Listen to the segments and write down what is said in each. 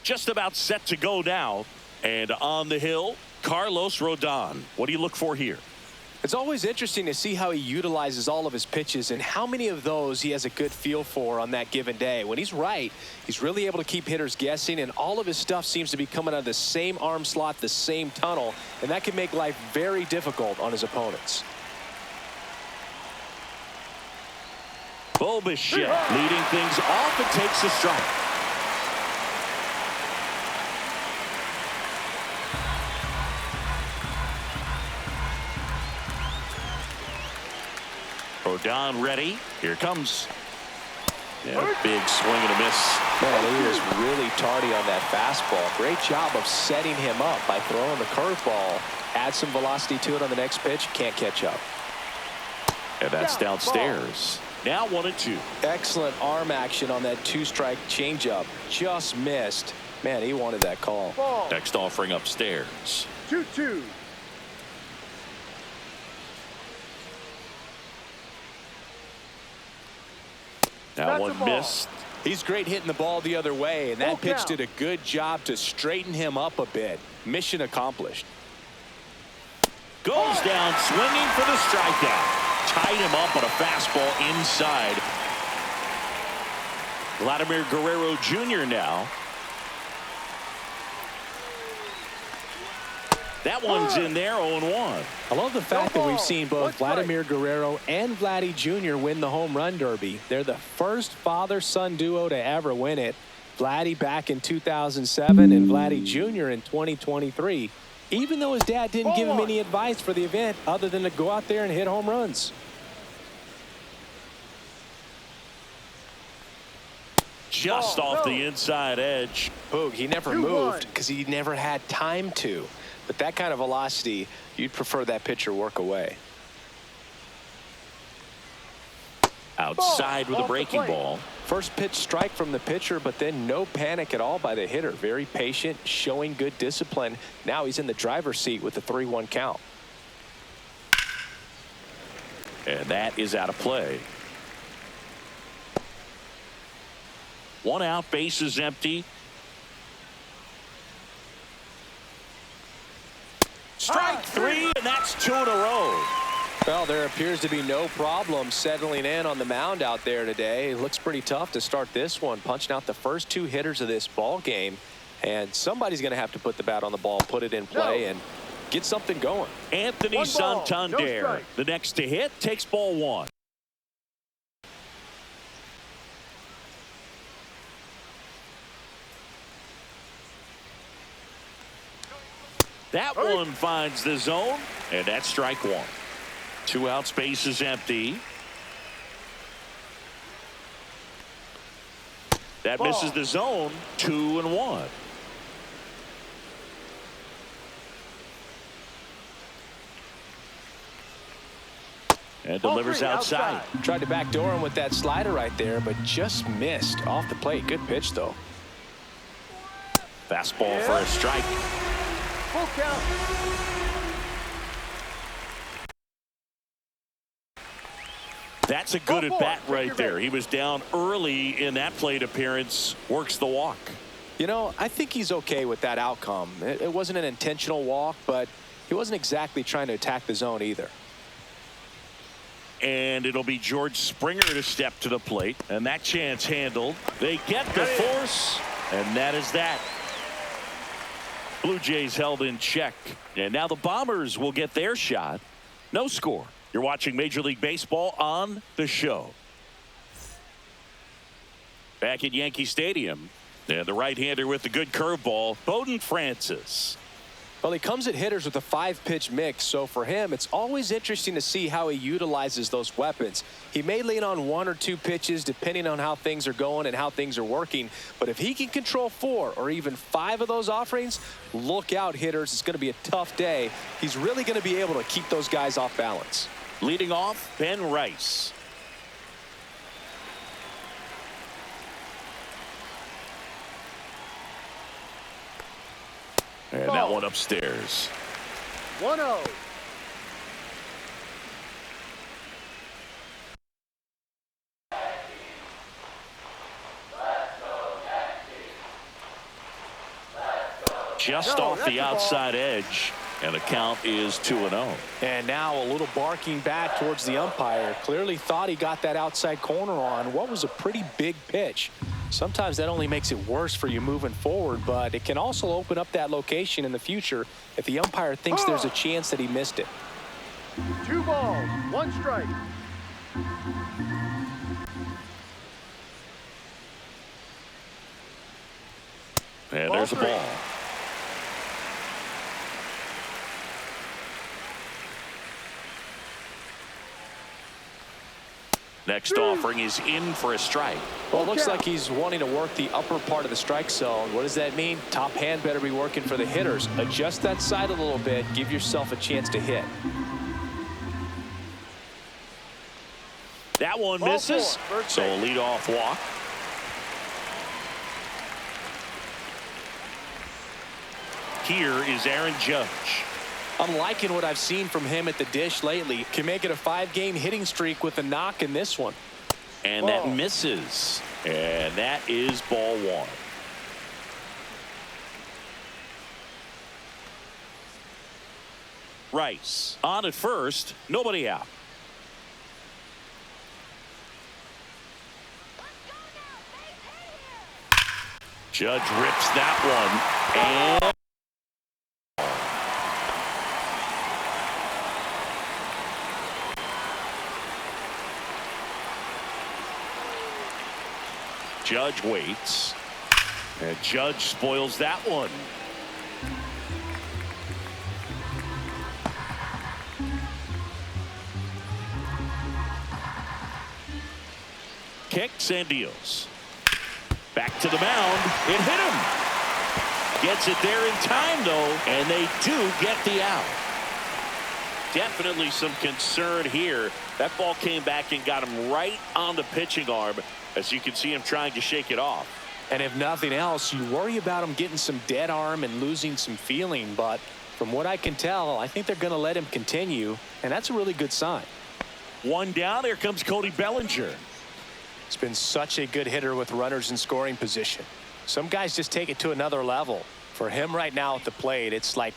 just about set to go now. And on the hill, Carlos Rodon. What do you look for here? It's always interesting to see how he utilizes all of his pitches and how many of those he has a good feel for on that given day. When he's right, he's really able to keep hitters guessing, and all of his stuff seems to be coming out of the same arm slot, the same tunnel, and that can make life very difficult on his opponents. Bichette leading things off and takes a strike. Rodon ready. Here comes. Yeah, big swing and a miss. Man, he was really tardy on that fastball. Great job of setting him up by throwing the curveball. Add some velocity to it on the next pitch. Can't catch up. And that's downstairs. Now 1-2. Excellent arm action on that two-strike changeup. Just missed. Man, he wanted that call. Next offering upstairs. 2-2. That one missed. He's great hitting the ball the other way, and that pitch did a good job to straighten him up a bit. Mission accomplished. Goes down swinging for the strikeout. Tied him up on a fastball inside. Vladimir Guerrero Jr. now. That one's in there, 0-1. I love the fact that we've seen both Vladimir Guerrero and Vladdy Jr. win the home run derby. They're the first father-son duo to ever win it. Vladdy back in 2007 and Vladdy Jr. in 2023. Even though his dad didn't give him any advice for the event other than to go out there and hit home runs. Just off the inside edge. Boog, he never moved because he never had time to. But that kind of velocity, you'd prefer that pitcher work away. Outside with a breaking ball. First pitch strike from the pitcher, but then no panic at all by the hitter. Very patient, showing good discipline. Now he's in the driver's seat with the 3-1 count. And that is out of play. One out, bases empty. Strike three, and that's 2 in a row. Well, there appears to be no problem settling in on the mound out there today. It looks pretty tough to start this one, punching out the first 2 hitters of this ball game. And somebody's going to have to put the bat on the ball, put it in play, and get something going. Anthony Santander, the next to hit, takes ball 1. That one finds the zone, and that's strike 1. 2 outs, bases empty. That misses the zone, 2-1. And delivers outside. Tried to backdoor him with that slider right there, but just missed off the plate. Good pitch, though. Fastball for a strike. Full count. That's a good at bat right there. He was down early in that plate appearance. Works the walk. You know, I think he's okay with that outcome. It wasn't an intentional walk, but he wasn't exactly trying to attack the zone either. And it'll be George Springer to step to the plate, and that chance handled. They get the force, and that is that. Blue Jays held in check, and now the Bombers will get their shot. No score. You're watching Major League Baseball on the show. Back at Yankee Stadium, and the right-hander with the good curveball, Bowden Francis. Well, he comes at hitters with a 5-pitch mix, so for him, it's always interesting to see how he utilizes those weapons. He may lean on 1 or 2 pitches depending on how things are going and how things are working, but if he can control 4 or even 5 of those offerings, look out, hitters. It's going to be a tough day. He's really going to be able to keep those guys off balance. Leading off, Ben Rice. And that one upstairs. 1-0. Just No, off that's the a ball. outside edge. And the count is 2-0. And now a little barking back towards the umpire. Clearly thought he got that outside corner on what was a pretty big pitch. Sometimes that only makes it worse for you moving forward, but it can also open up that location in the future if the umpire thinks there's a chance that he missed it. 2 balls, 1 strike. And there's a ball. Next offering is in for a strike. Well, it looks like he's wanting to work the upper part of the strike zone. What does that mean? Top hand better be working for the hitters. Adjust that side a little bit. Give yourself a chance to hit. That one Ball misses. 4, first So a base. leadoff walk. Here is Aaron Judge. I'm liking what I've seen from him at the dish lately. Can make it a 5-game hitting streak with a knock in this one. And that misses. And that is ball 1. Rice on at first. Nobody out. Judge rips that one. And Judge waits. And Judge spoils that one. Kicks and deals. Back to the mound. It hit him. Gets it there in time, though, and they do get the out. Definitely some concern here. That ball came back and got him right on the pitching arm, as you can see him trying to shake it off. And if nothing else, you worry about him getting some dead arm and losing some feeling. But from what I can tell, I think they're going to let him continue, and that's a really good sign. One down. Here comes Cody Bellinger. He's been such a good hitter with runners in scoring position. Some guys just take it to another level. For him right now at the plate, it's like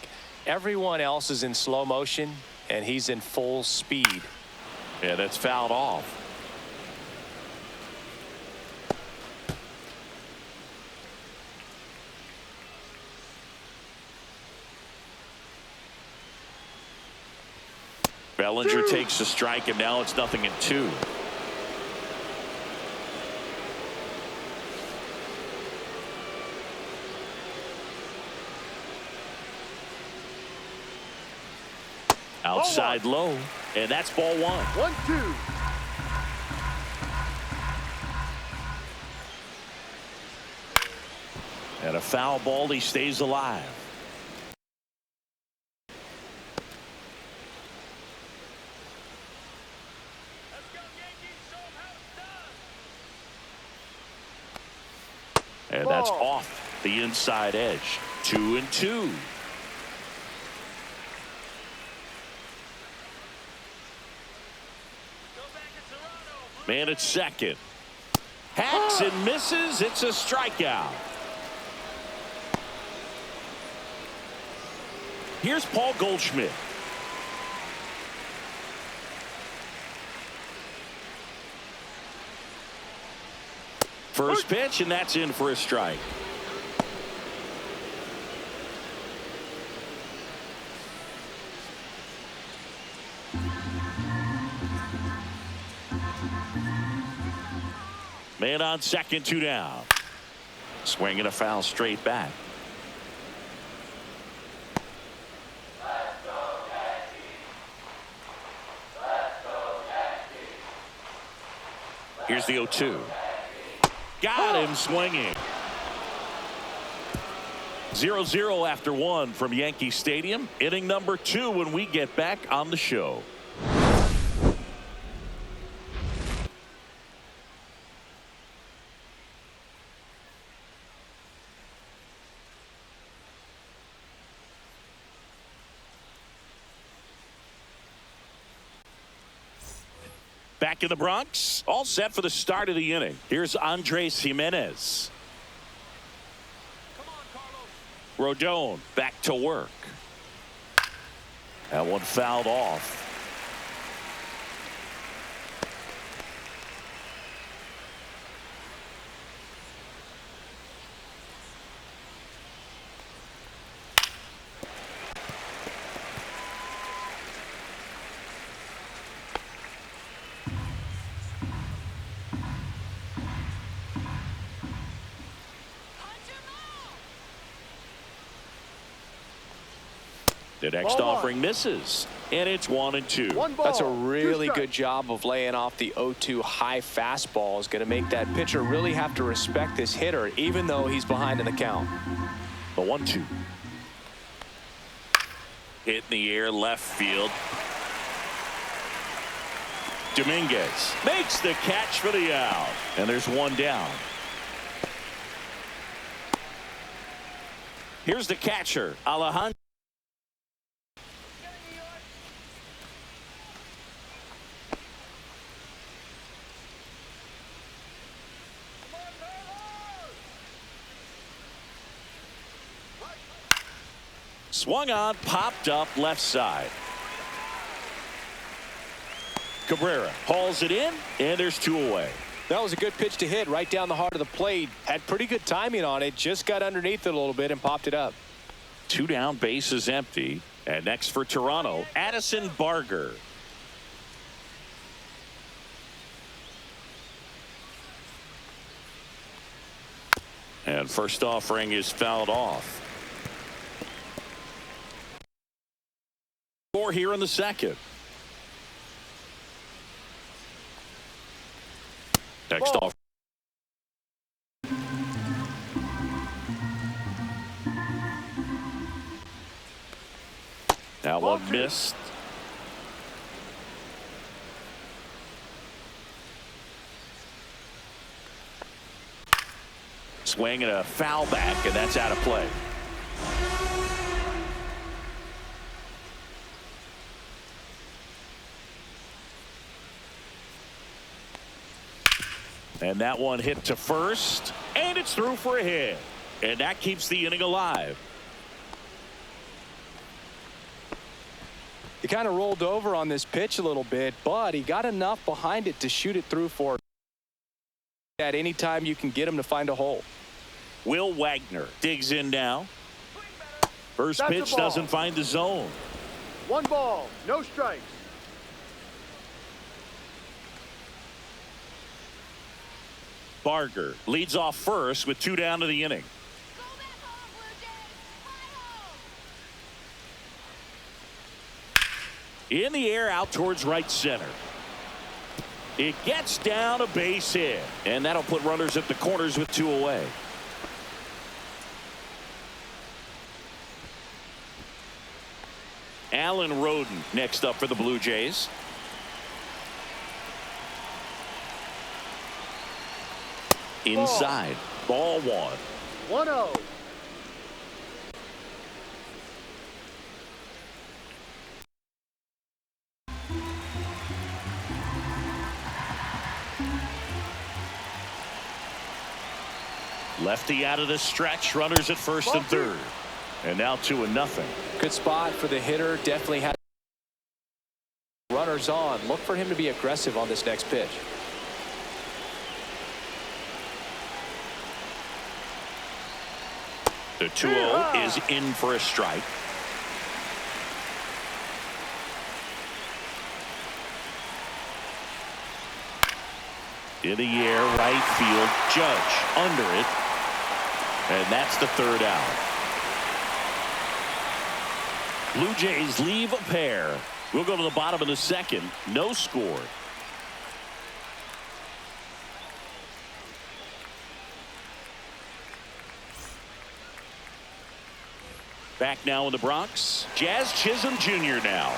everyone else is in slow motion, and he's in full speed. Yeah, that's fouled off. Bellinger takes a strike, and now it's 0-2. Outside low, and that's ball 1. 1-2. And a foul ball. He stays alive. And that's off the inside edge. 2-2. Man at second. Hacks and misses. It's a strikeout. Here's Paul Goldschmidt. First pitch, and that's in for a strike. Man on second, 2 down. Swinging a foul straight back. Here's the 0-2. Got him swinging. 0-0 after 1 from Yankee Stadium. Inning number 2 when we get back on the show. Back in the Bronx, all set for the start of the inning. Here's Andres Jimenez. Rodon back to work. That one fouled off. The next Ball offering misses, and it's 1-2. One ball, That's a two really strikes. good job of laying off the 0-2 high fastball. Is going to make that pitcher really have to respect this hitter, even though he's behind in the count. The 1-2. Hit in the air, left field. Dominguez makes the catch for the out, and there's one down. Here's the catcher, Alejandro. Swung on, popped up left side. Cabrera hauls it in, and there's two away. That was a good pitch to hit right down the heart of the plate. Had pretty good timing on it. Just got underneath it a little bit and popped it up. Two down, base is empty. And next for Toronto, Addison Barger. And first offering is fouled off. Four here in the second. Next off. That one missed. Swing and a foul back, and that's out of play. And that one hit to first, and it's through for a hit. And that keeps the inning alive. He kind of rolled over on this pitch a little bit, but he got enough behind it to shoot it through for at any time you can get him to find a hole. Will Wagner digs in now. First That's a pitch ball. doesn't find the zone. One ball, no strikes. Barger leads off first with two down to the inning. In the air out towards right center. It gets down a base hit, and that'll put runners at the corners with two away. Alan Roden next up for the Blue Jays. Inside, ball one. 1-0. Lefty out of the stretch, runners at first and third. And now 2-0. Good spot for the hitter. Definitely had runners on. Look for him to be aggressive on this next pitch. The 2-0 is in for a strike. In the air, right field, Judge under it. And that's the third out. Blue Jays leave a pair. We'll go to the bottom of the second. No score. Back now in the Bronx. Jazz Chisholm Jr. now.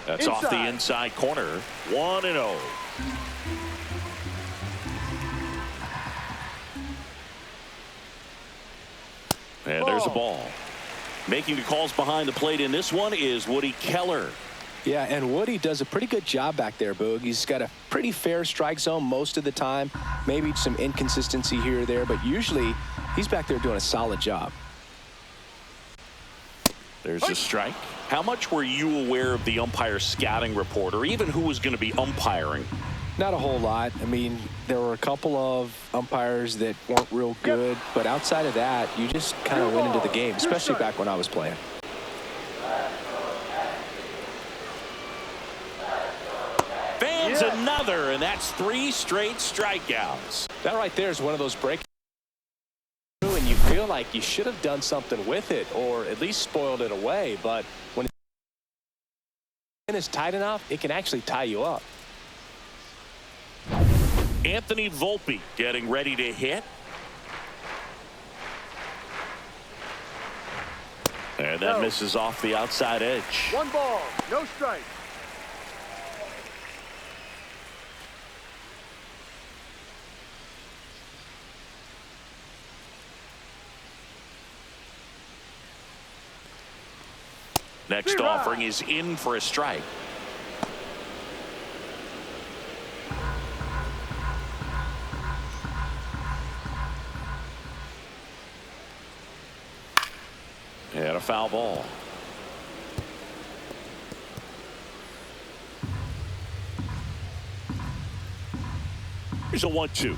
That's off the inside corner. 1-0. And there's a ball. Making the calls behind the plate in this one is Woody Keller. Yeah, and Woody does a pretty good job back there, Boog. He's got a pretty fair strike zone most of the time. Maybe some inconsistency here or there, but usually he's back there doing a solid job. There's a strike. How much were you aware of the umpire scouting report, or even who was going to be umpiring? Not a whole lot. I mean, there were a couple of umpires that weren't real good, but outside of that, you just kind of went into the game, especially back when I was playing. Fans another, and that's 3 straight strikeouts. That right there is one of those breaks, and you feel like you should have done something with it, or at least spoiled it away. But when it's tight enough, it can actually tie you up. Anthony Volpe getting ready to hit. And that misses off the outside edge. 1 ball, no strike. Next offering is in for a strike. And a foul ball. Here's a 1-2.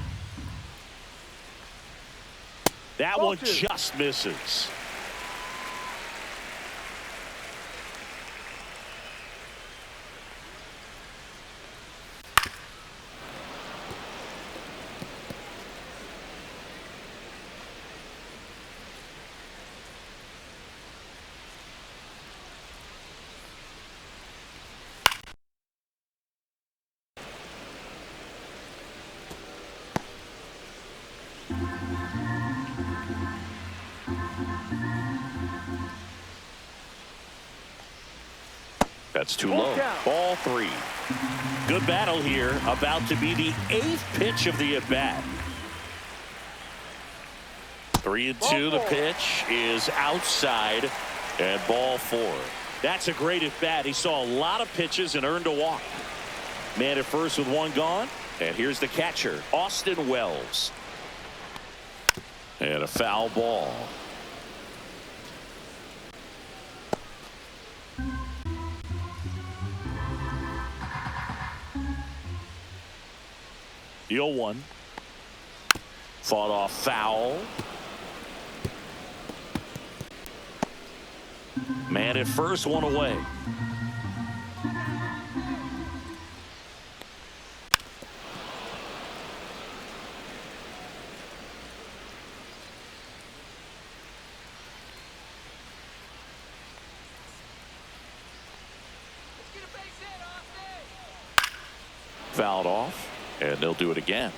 That one just misses. That's too low. Ball 3. Good battle here. About to be the 8th pitch of the at-bat. 3-2. The pitch is outside, and ball 4. That's a great at-bat. He saw a lot of pitches and earned a walk. Man at first with 1 gone. And here's the catcher, Austin Wells. And a foul ball. The 0-1. Fought off foul. Man at first, 1 away. Fouled off, and they'll do it again.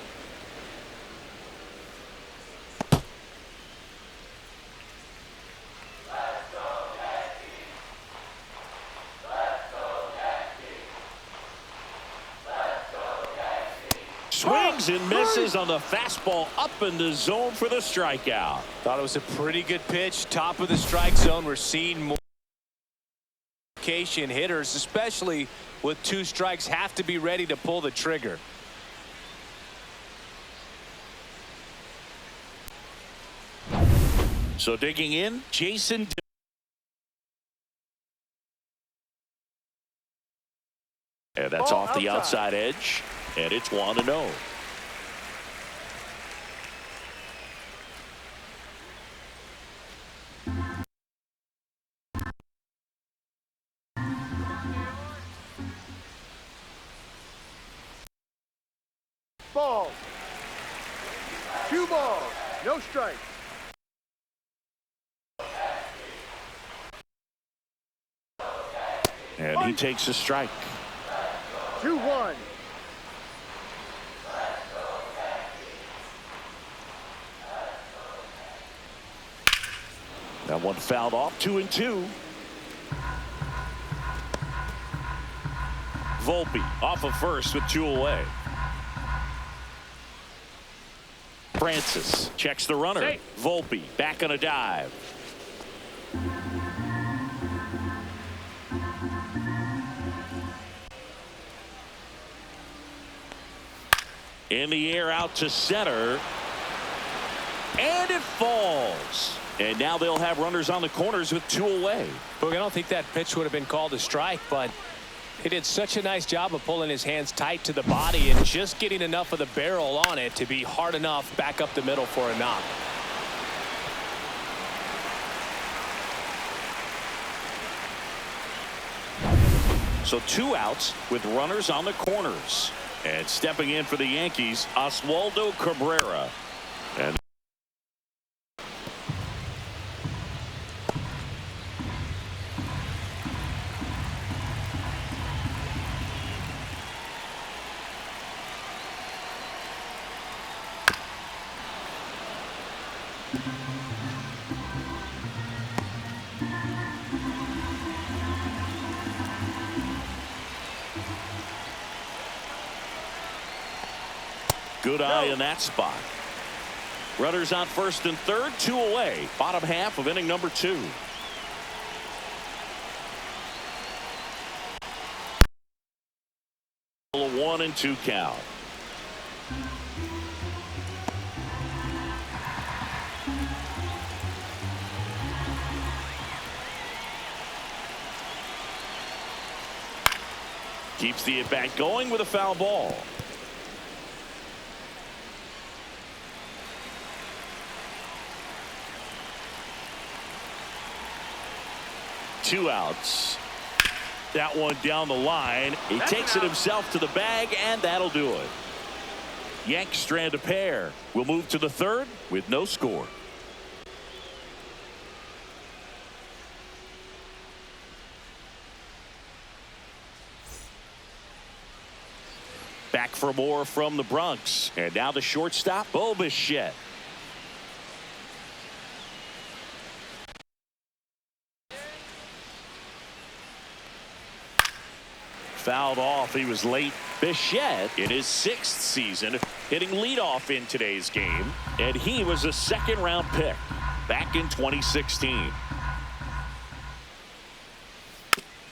Swings and misses on the fastball up in the zone for the strikeout. Thought it was a pretty good pitch. Top of the strike zone. We're seeing more hitters, especially with 2 strikes, have to be ready to pull the trigger. So digging in, Jason. And that's off the outside edge, and it's 1-0. Ball. 2 balls, no strike. And he takes a strike. 2-1. That one fouled off. 2-2. Volpe off of first with 2 away. Francis checks the runner. Volpe back on a dive. In the air out to center. And it falls. And now they'll have runners on the corners with 2 away. Look, I don't think that pitch would have been called a strike, but he did such a nice job of pulling his hands tight to the body and just getting enough of the barrel on it to be hard enough back up the middle for a knock. So 2 outs with runners on the corners. And stepping in for the Yankees, Oswaldo Cabrera. And good eye in that spot. Runners on first and third, 2 away. Bottom half of inning number 2. A 1-2 count. Keeps the at bat going with a foul ball. Two outs. That one down the line. He takes it himself to the bag, and that'll do it. Yanks strand a pair. We'll move to the third with no score. Back for more from the Bronx. And now the shortstop, Bichette. Fouled off. He was late. Bichette in his 6th season hitting leadoff in today's game, and he was a 2nd-round pick back in 2016.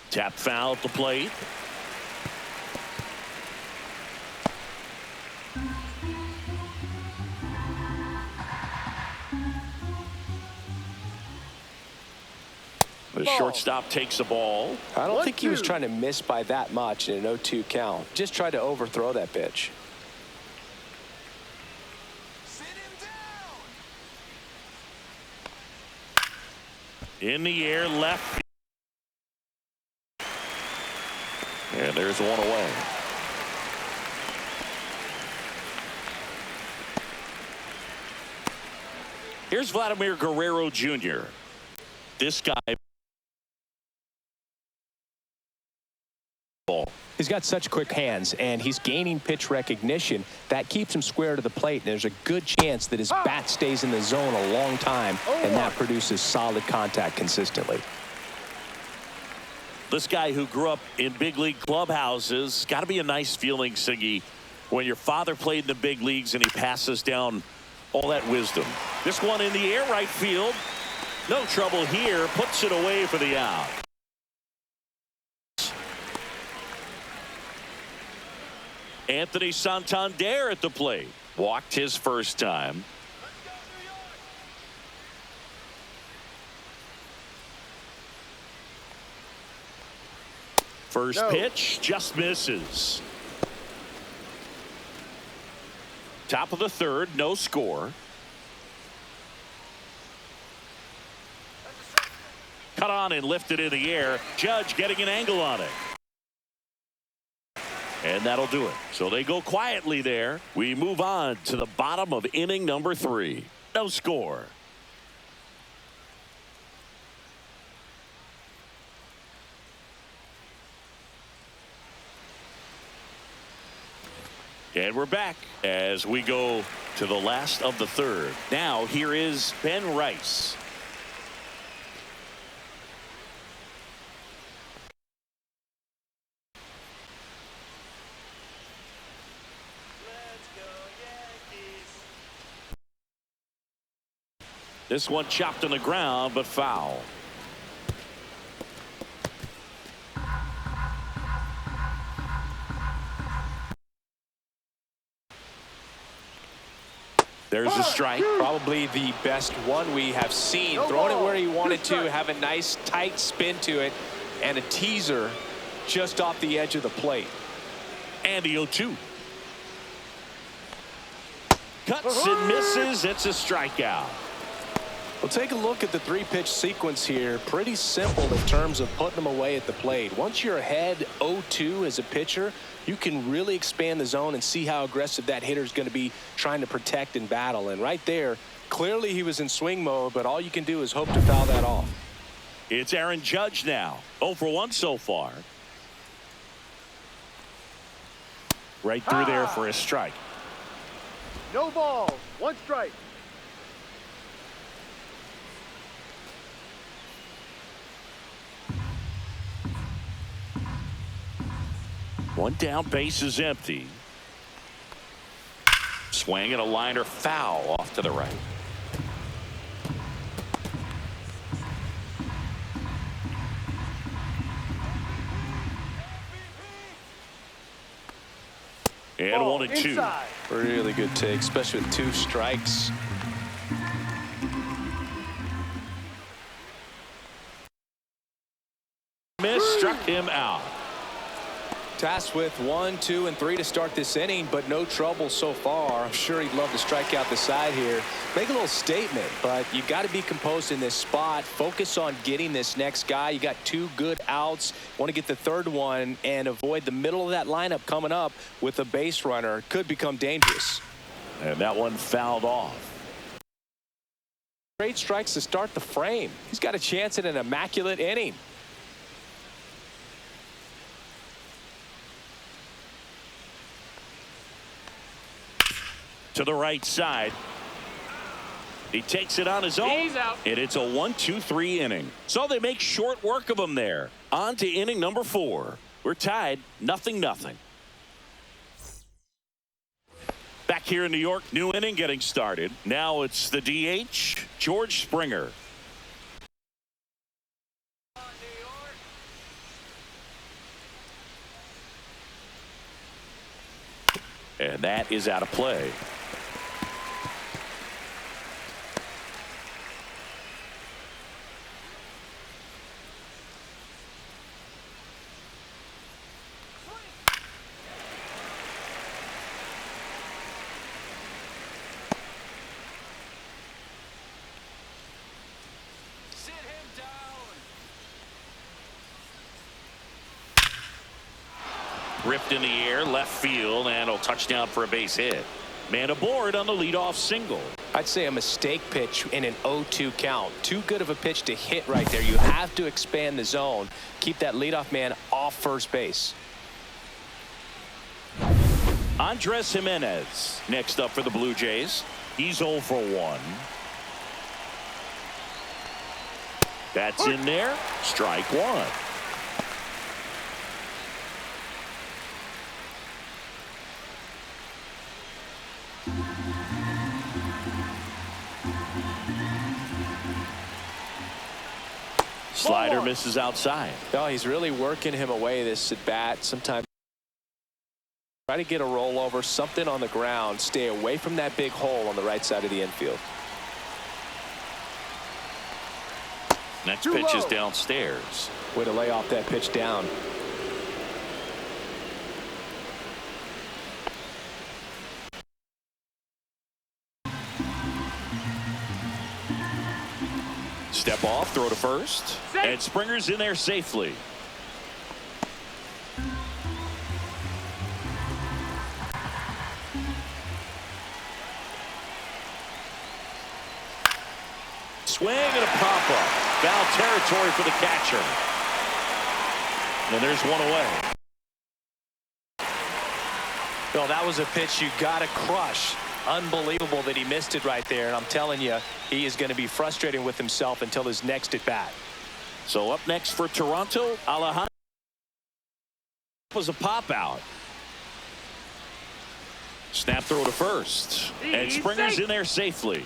Tap foul at the plate. The shortstop takes the ball. I don't think he was trying to miss by that much in an 0-2 count. Just tried to overthrow that pitch. Sit him down. In the air, left. And there's one away. Here's Vladimir Guerrero Jr. This guy. He's got such quick hands, and he's gaining pitch recognition. That keeps him square to the plate, and there's a good chance that his bat stays in the zone a long time, and that produces solid contact consistently. This guy who grew up in big league clubhouses, got to be a nice feeling, Siggy, when your father played in the big leagues and he passes down all that wisdom. This one in the air, right field. No trouble here. Puts it away for the out. Anthony Santander at the plate. Walked his first time. First pitch just misses. Top of the third, no score. Cut on and lifted in the air. Judge getting an angle on it. And that'll do it. So they go quietly there. We move on to the bottom of inning number 3. No score. And we're back as we go to the last of the third. Now here is Ben Rice. This one chopped on the ground, but foul. There's a strike. Probably the best one we have seen. No Throwing ball. it where he wanted Two to, strikes. have a nice tight spin to it, and a teaser just off the edge of the plate. And the 0-2. Cuts and misses. It's a strikeout. Well, take a look at the three-pitch sequence here. Pretty simple in terms of putting them away at the plate. Once you're ahead 0-2 as a pitcher, you can really expand the zone and see how aggressive that hitter is going to be trying to protect and battle. And right there, clearly he was in swing mode, but all you can do is hope to foul that off. It's Aaron Judge now. 0 for 1 so far. Right through there for a strike. No balls. One strike. One down, base is empty. Swing and a liner foul off to the right. And Ball 1 and 2. inside. Really good take, especially with 2 strikes. Miss, struck him out. Tasked with 1, 2, and 3 to start this inning, but no trouble so far. I'm sure he'd love to strike out the side here. Make a little statement, but you got to be composed in this spot. Focus on getting this next guy. You got 2 good outs. Want to get the 3rd one and avoid the middle of that lineup coming up with a base runner. Could become dangerous. And that one fouled off. Great strikes to start the frame. He's got a chance at an immaculate inning. To the right side. He takes it on his own. He's out. And it's a 1-2-3 inning. So they make short work of him there. On to inning number 4. We're tied 0-0. Back here in New York, new inning getting started. Now it's the DH, George Springer. And that is out of play. Sit him down. Ripped in the air, left field, and a touchdown for a base hit. Man aboard on the leadoff single. I'd say a mistake pitch in an 0-2 count. Too good of a pitch to hit right there. You have to expand the zone. Keep that leadoff man off first base. Andres Jimenez next up for the Blue Jays. He's 0 for 1. That's in there. Strike 1. Slider misses outside. Oh, he's really working him away this at bat. Sometimes try to get a rollover, something on the ground. Stay away from that big hole on the right side of the infield. Next Too pitch is low. downstairs. Way to lay off that pitch down. Step off, throw to first. And Springer's in there safely. Swing and a pop-up. Foul territory for the catcher. And there's one away. Well, that was a pitch you got to crush. Unbelievable that he missed it right there. And I'm telling you, he is going to be frustrated with himself until his next at bat. So up next for Toronto, Alejandro was a pop out. Snap throw to first. And Springer's in there safely.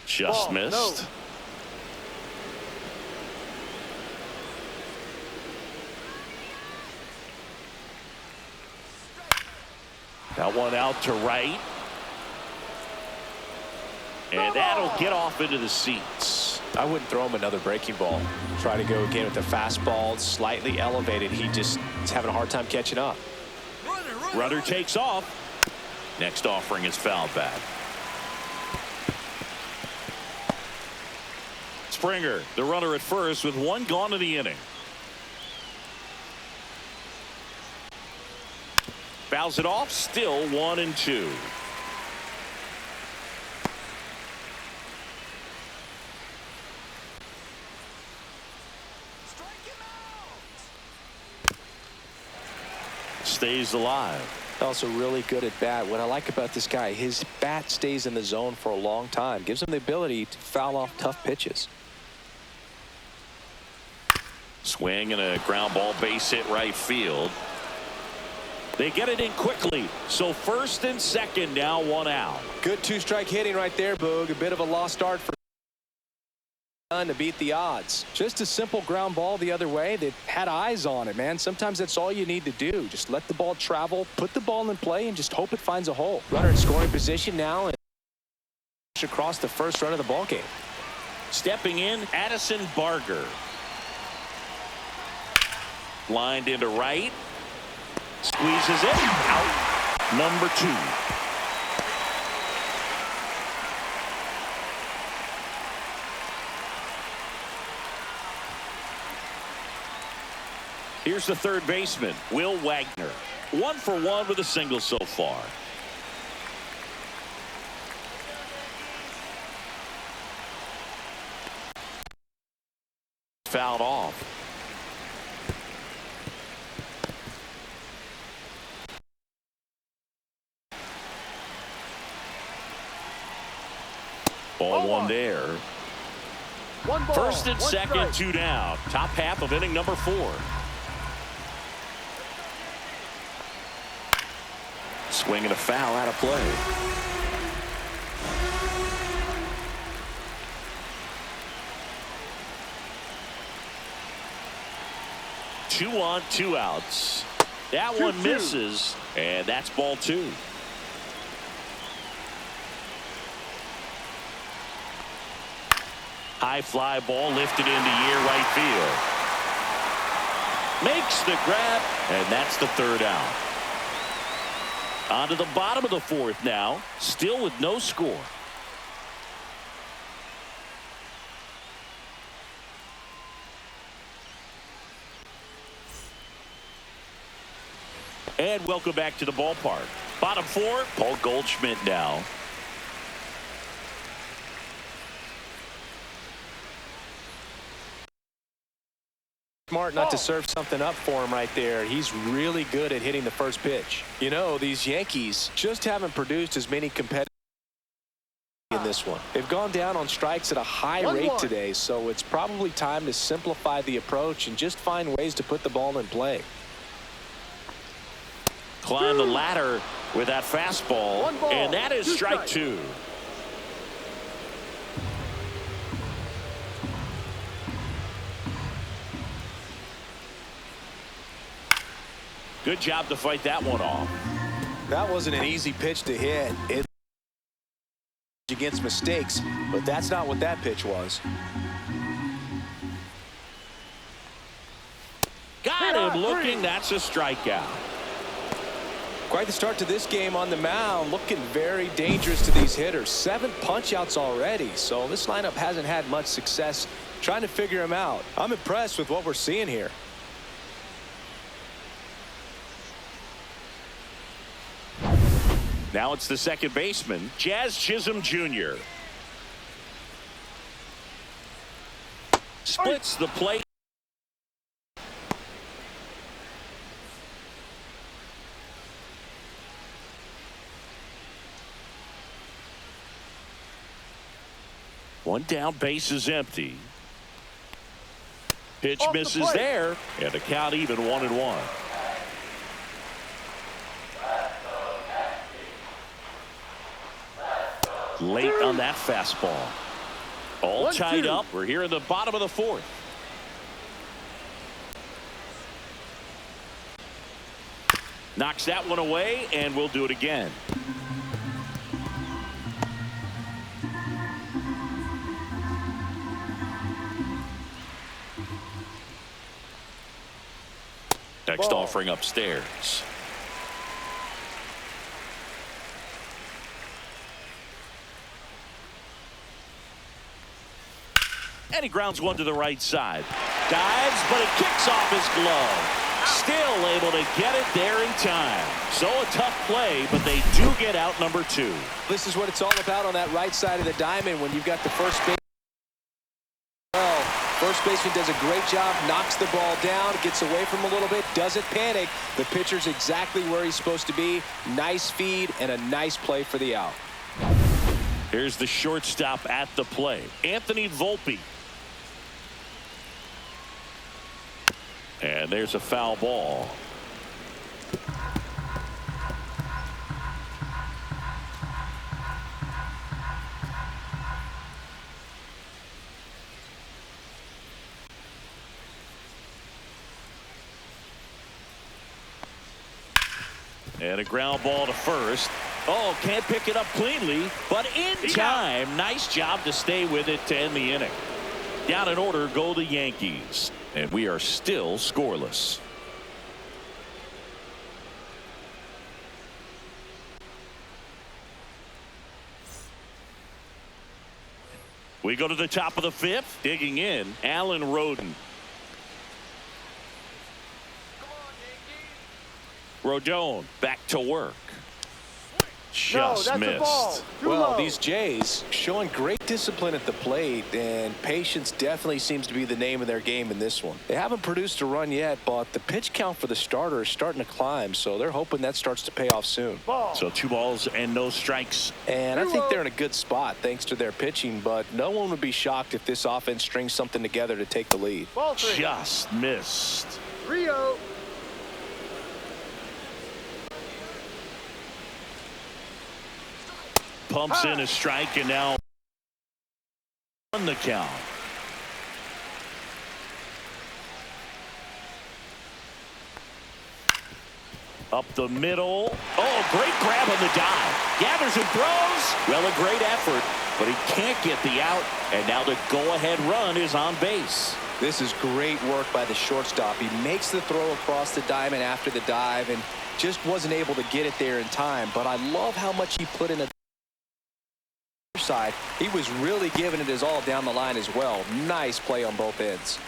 Just Ball, missed. no. That one out to right. And that'll get off into the seats. I wouldn't throw him another breaking ball. Try to go again with the fastball, slightly elevated. He just is having a hard time catching up. Runner takes off. Next offering is fouled back. Springer, the runner at first with one gone in the inning. Fouls it off, still 1-2. Stays alive. Also really good at bat. What I like about this guy, his bat stays in the zone for a long time. Gives him the ability to foul off tough pitches. Swing and a ground ball, base hit right field. They get it in quickly. So first and second, now one out. Good two-strike hitting right there, Boog. A bit of a lost start for to beat the odds. Just a simple ground ball the other way that had eyes on it, man. Sometimes that's all you need to do. Just let the ball travel, put the ball in play, and just hope it finds a hole. Runner in scoring position now and across the first run of the ball game. Stepping in, Addison Barger. Lined into right. Squeezes it. Out. Number 2. Here's the third baseman, Will Wagner. 1 for 1 with a single so far. Fouled off. Ball one there. One ball, First and one second, strike. 2 down. Top half of inning number 4. Swing and a foul out of play. Two on, 2 outs. That one 2-2. misses, and that's ball 2. High fly ball lifted into near right field. Makes the grab, and that's the 3rd out. On to the bottom of the 4th now, still with no score. And welcome back to the ballpark. Bottom 4, Paul Goldschmidt now. Smart not to serve something up for him right there. He's really good at hitting the first pitch. You know, these Yankees just haven't produced as many competitors in this one. They've gone down on strikes at a high rate today, so it's probably time to simplify the approach and just find ways to put the ball in play. Climb the ladder with that fastball, and that is strike 2. Good job to fight that one off. That wasn't an easy pitch to hit. It against mistakes, but that's not what that pitch was. Got him looking. That's a strikeout. Quite the start to this game on the mound. Looking very dangerous to these hitters. 7 punch-outs already, so this lineup hasn't had much success trying to figure him out. I'm impressed with what we're seeing here. Now it's the second baseman, Jazz Chisholm Jr. Splits the plate. One down, base is empty. Pitch misses there, and the count even 1-1. Late on that fastball. All tied up. We're here in the bottom of the 4th. Knocks that one away, and we'll do it again. Next offering upstairs. And he grounds one to the right side. Dives, but it kicks off his glove. Still able to get it there in time. So a tough play, but they do get out number 2. This is what it's all about on that right side of the diamond when you've got the first base. Well, first baseman does a great job, knocks the ball down, gets away from him a little bit, doesn't panic. The pitcher's exactly where he's supposed to be. Nice feed and a nice play for the out. Here's the shortstop at the play, Anthony Volpe. And there's a foul ball. And a ground ball to first. Oh, can't pick it up cleanly, but in time. Nice job to stay with it to end the inning. Down in order go the Yankees. And we are still scoreless. We go to the top of the 5th. Digging in, Alan Rodin. Rodon back to work. Just missed. Well, these Jays showing great discipline at the plate, and patience definitely seems to be the name of their game in this one. They haven't produced a run yet, but the pitch count for the starter is starting to climb, so they're hoping that starts to pay off soon. So 2 balls and no strikes. And I think they're in a good spot thanks to their pitching, but no one would be shocked if this offense strings something together to take the lead. Just missed. Rio. Pumps in a strike, and now on the count. Up the middle. Oh, great grab on the dive. Gathers and throws. Well, a great effort, but he can't get the out, and now the go-ahead run is on base. This is great work by the shortstop. He makes the throw across the diamond after the dive and just wasn't able to get it there in time, but I love how much he put in a side. He was really giving it his all down the line as well. Nice play on both ends.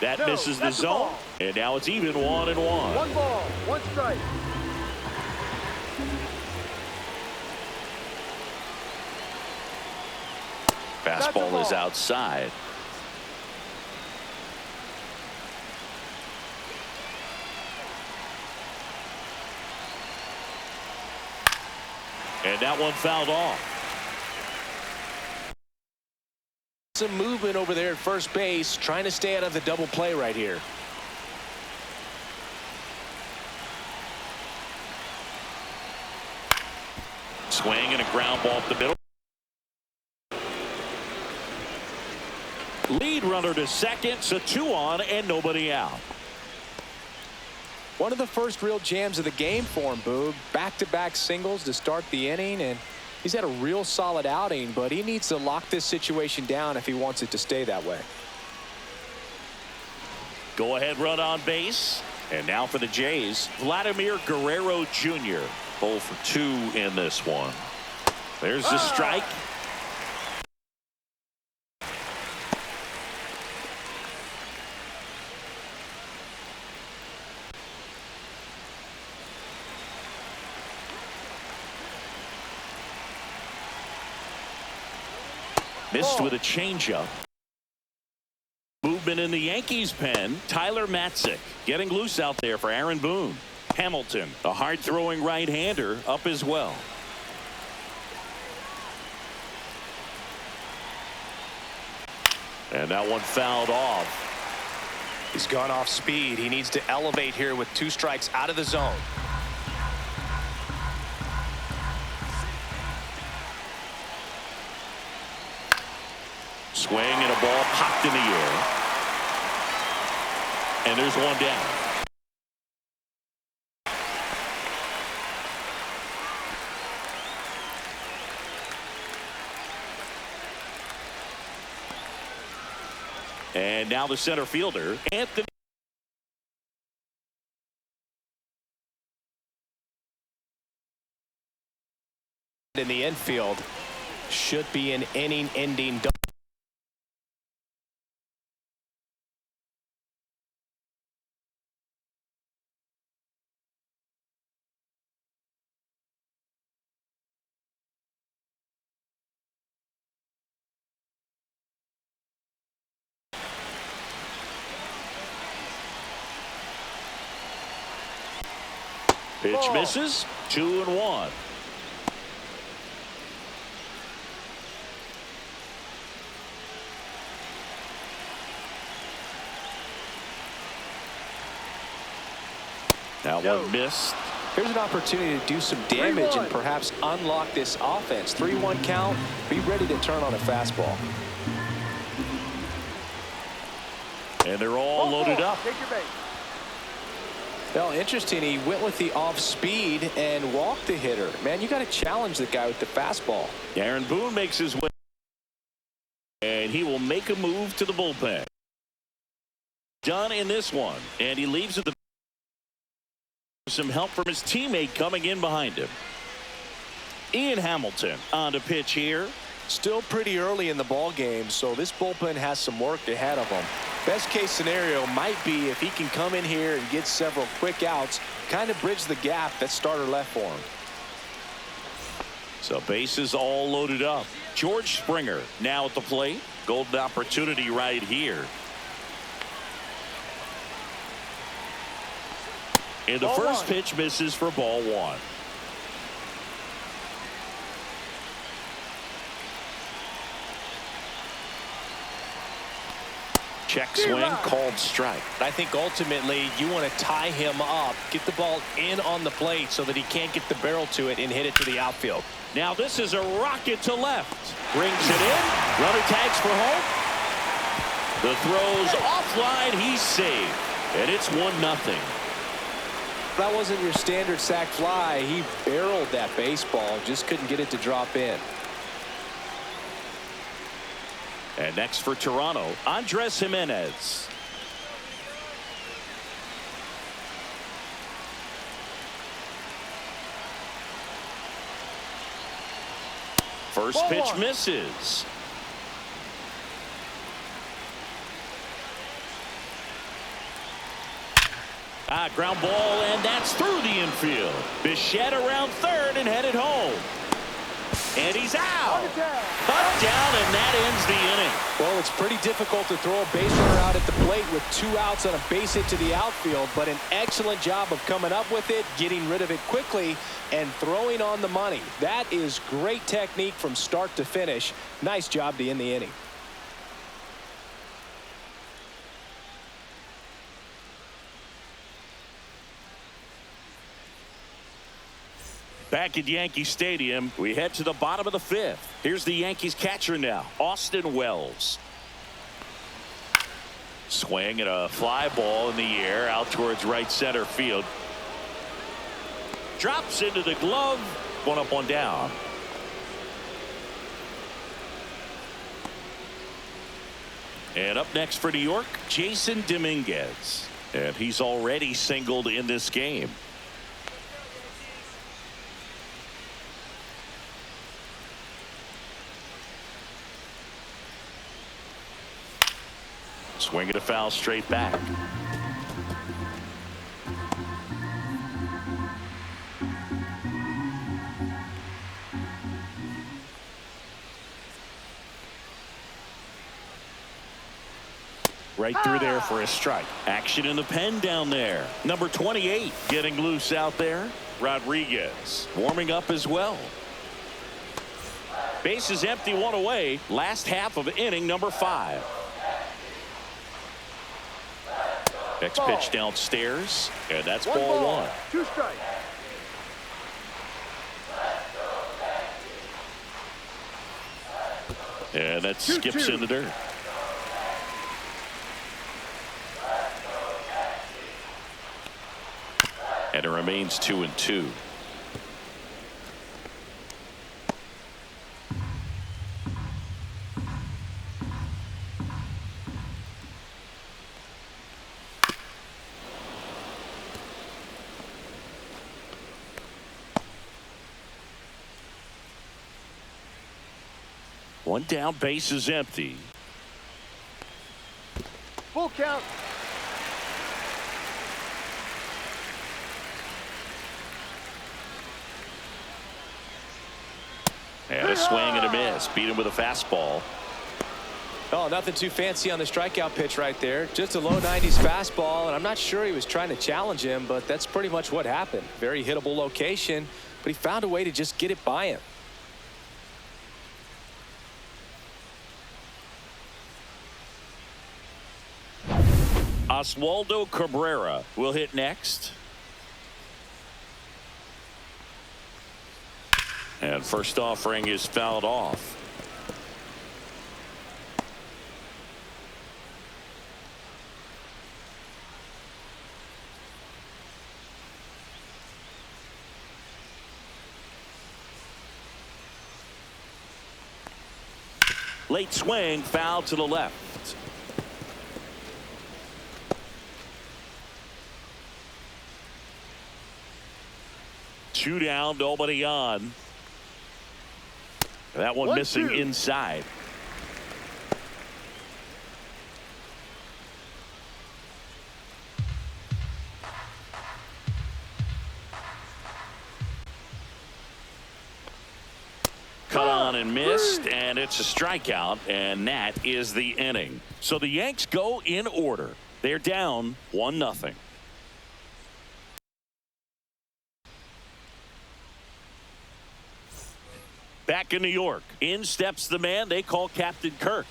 That misses the zone, and now it's even 1-1. 1 ball, 1 strike. Fastball is outside. And that one fouled off. Some movement over there at first base, trying to stay out of the double play right here. Swing and a ground ball up the middle. Lead runner to second, so 2 on and nobody out. One of the first real jams of the game for him, Boog. Back-to-back singles to start the inning, and he's had a real solid outing, but he needs to lock this situation down if he wants it to stay that way. Go ahead run on base. And now for the Jays, Vladimir Guerrero Jr. 0 for 2 in this one. There's the strike. Missed with a changeup. Movement in the Yankees pen. Tyler Matzik getting loose out there for Aaron Boone. Hamilton, a hard-throwing right-hander, up as well. And that one fouled off. He's gone off speed. He needs to elevate here with 2 strikes out of the zone. Swing and a ball popped in the air. And there's one down. And now the center fielder, Anthony. In the infield, should be an inning-ending. Pitch misses. 2-1. That one missed. Here's an opportunity to do some damage and perhaps unlock this offense. 3-1 count. Be ready to turn on a fastball. And they're all loaded up. Take your base. Well, interesting. He went with the off speed and walked the hitter. Man, you got to challenge the guy with the fastball. Aaron Boone makes his way. And he will make a move to the bullpen. Done in this one. And he leaves at the. Some help from his teammate coming in behind him. Ian Hamilton on the pitch here. Still pretty early in the ball game, so this bullpen has some work ahead of them. Best case scenario might be if he can come in here and get several quick outs, kind of bridge the gap that starter left for him. So bases all loaded up. George Springer now at the plate. Golden opportunity right here. And the first pitch misses for ball one. Check swing, called strike. I think ultimately you want to tie him up, get the ball in on the plate so that he can't get the barrel to it and hit it to the outfield. Now this is a rocket to left. Brings it in. Runner tags for home. The throw's offline. He's saved. And it's 1-0. That wasn't your standard sac fly. He barreled that baseball, just couldn't get it to drop in. And next for Toronto, Andres Jimenez. First pitch misses. Ground ball, and that's through the infield. Bichette around third and headed home. And he's out. Cut down, and that ends the inning. Well, it's pretty difficult to throw a base runner out at the plate with 2 outs on a base hit to the outfield, but an excellent job of coming up with it, getting rid of it quickly, and throwing on the money. That is great technique from start to finish. Nice job to end the inning. Back at Yankee Stadium, we head to the bottom of the 5th. Here's the Yankees catcher now, Austin Wells. Swing and a fly ball in the air out towards right center field. Drops into the glove. 1 up, 1 down. And up next for New York, Jason Dominguez. And he's already singled in this game. Swing and a foul straight back. Right through there for a strike. Action in the pen down there. Number 28 getting loose out there. Rodriguez warming up as well. Base is empty, 1 away. Last half of inning number 5. Next pitch downstairs, and that's ball 1. 2 strikes. And that skips in the dirt. And it remains 2-2. One down, base is empty. Full count. And a swing and a miss. Beat him with a fastball. Oh, nothing too fancy on the strikeout pitch right there. Just a low 90s fastball, and I'm not sure he was trying to challenge him, but that's pretty much what happened. Very hittable location, but he found a way to just get it by him. Oswaldo Cabrera will hit next. And first offering is fouled off. Late swing, foul to the left. Two down, nobody on. That one missing inside. Cut on and missed, and it's a strikeout, and that is the inning. So the Yanks go in order. They're down 1-0. Back in New York, in steps the man they call Captain Kirk.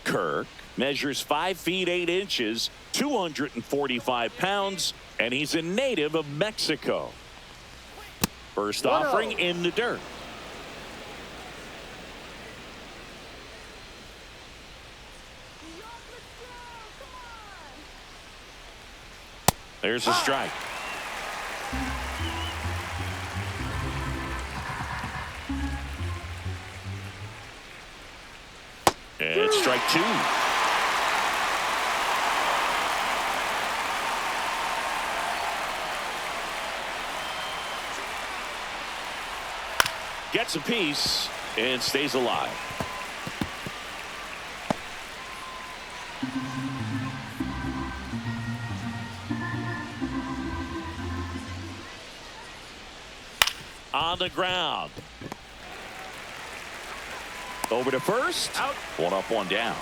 Kirk measures 5 feet 8 inches, 245 pounds, and he's a native of Mexico. First offering in the dirt. There's a strike. And it's strike 2. Gets a piece and stays alive. On the ground. Over to first. Out. 1 up, 1 down.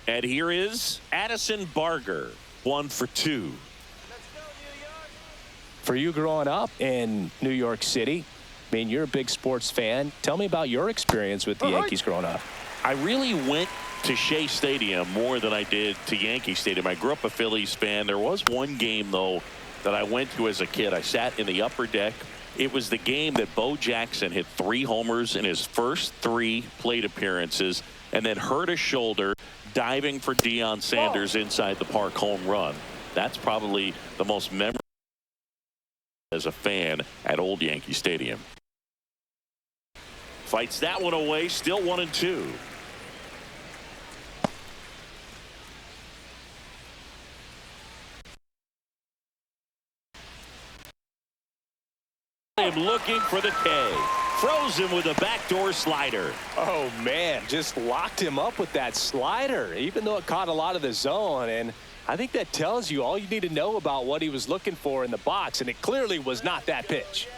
And here is Addison Barger. 1 for 2. For you growing up in New York City, I mean, you're a big sports fan. Tell me about your experience with the Yankees growing up. I really went to Shea Stadium more than I did to Yankee Stadium. I grew up a Phillies fan. There was one game, though, that I went to as a kid. I sat in the upper deck. It was the game that Bo Jackson hit 3 homers in his first 3 plate appearances and then hurt his shoulder diving for Deion Sanders inside the park home run. That's probably the most memorable as a fan at Old Yankee Stadium. Fights that one away, still 1-2. I'm looking for the K. Froze him with a backdoor slider. Oh, man, just locked him up with that slider, even though it caught a lot of the zone. And I think that tells you all you need to know about what he was looking for in the box, and it clearly was not that pitch.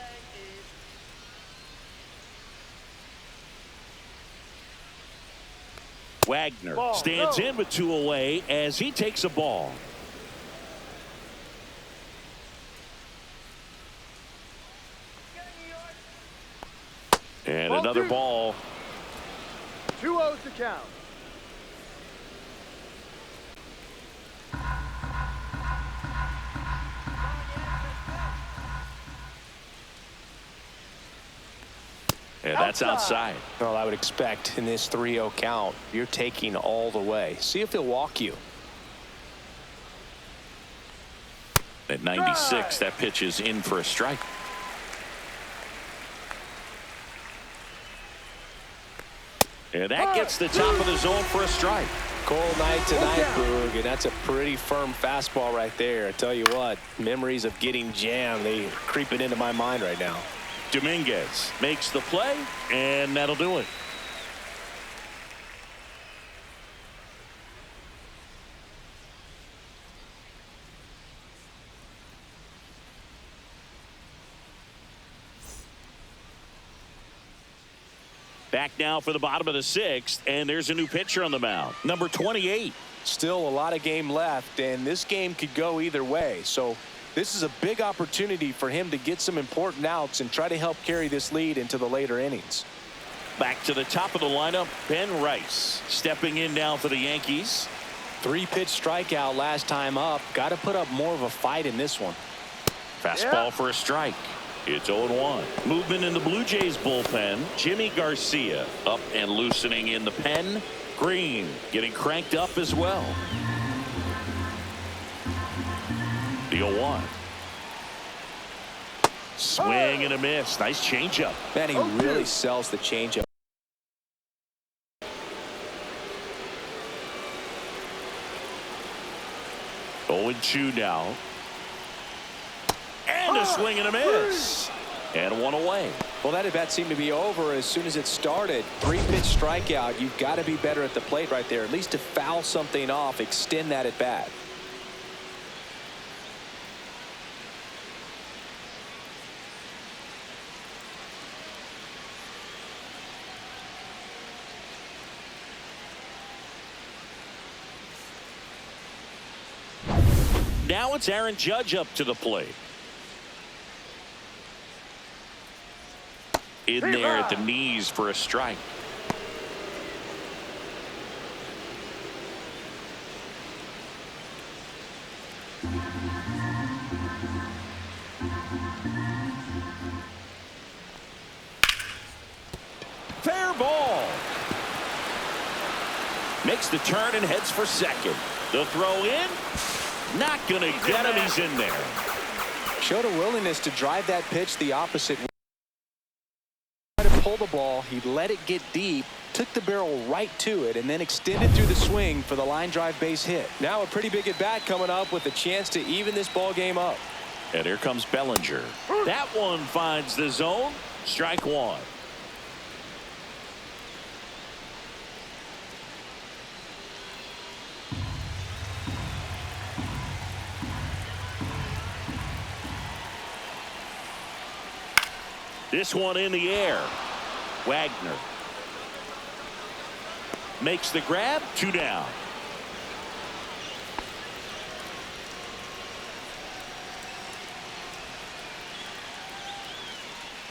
Wagner stands in with 2 away as he takes a ball. And another ball. 2-0 to count. And that's outside. Well, I would expect in this 3-0 count, you're taking all the way. See if he'll walk you. At 96, that pitch is in for a strike. And that gets the top of the zone for a strike. Cold night tonight, Boog, and that's a pretty firm fastball right there. I tell you what, memories of getting jammed, they creeping into my mind right now. Dominguez makes the play, and that'll do it. Back now for the bottom of the 6th, and there's a new pitcher on the mound, number 28. Still a lot of game left, and this game could go either way. So this is a big opportunity for him to get some important outs and try to help carry this lead into the later innings. Back to the top of the lineup, Ben Rice stepping in now for the Yankees. 3-pitch strikeout last time up. Got to put up more of a fight in this one. Fastball for a strike. It's 0-1. Movement in the Blue Jays bullpen. Jimmy Garcia up and loosening in the pen. Green getting cranked up as well. The 0-1. Swing and a miss. Nice changeup. Man, he really sells the changeup. Oh, 0-2 now. And a swing and a miss. And one away. Well, that at bat seemed to be over as soon as it started. 3-pitch strikeout. You've got to be better at the plate right there. At least to foul something off, extend that at bat. Now it's Aaron Judge up to the plate. In there at the knees for a strike. Fair ball. Makes the turn and heads for second. The throw in. Not going to get him. He's in there. Showed a willingness to drive that pitch the opposite way. Tried to pull the ball. He let it get deep, took the barrel right to it, and then extended through the swing for the line drive base hit. Now a pretty big at bat coming up with a chance to even this ball game up. And here comes Bellinger. That one finds the zone. Strike one. This one in the air. Wagner makes the grab. 2 down.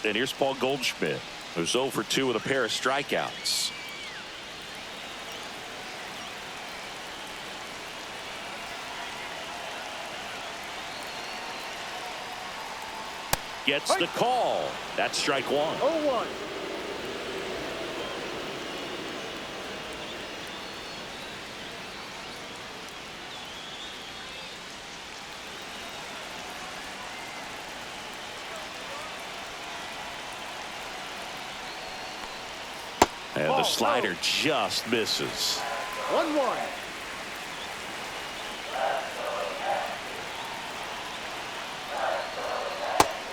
And here's Paul Goldschmidt, who's 0 for 2 with a pair of strikeouts. Gets the call. That's strike one. 0-1. And the slider just misses. 1-1.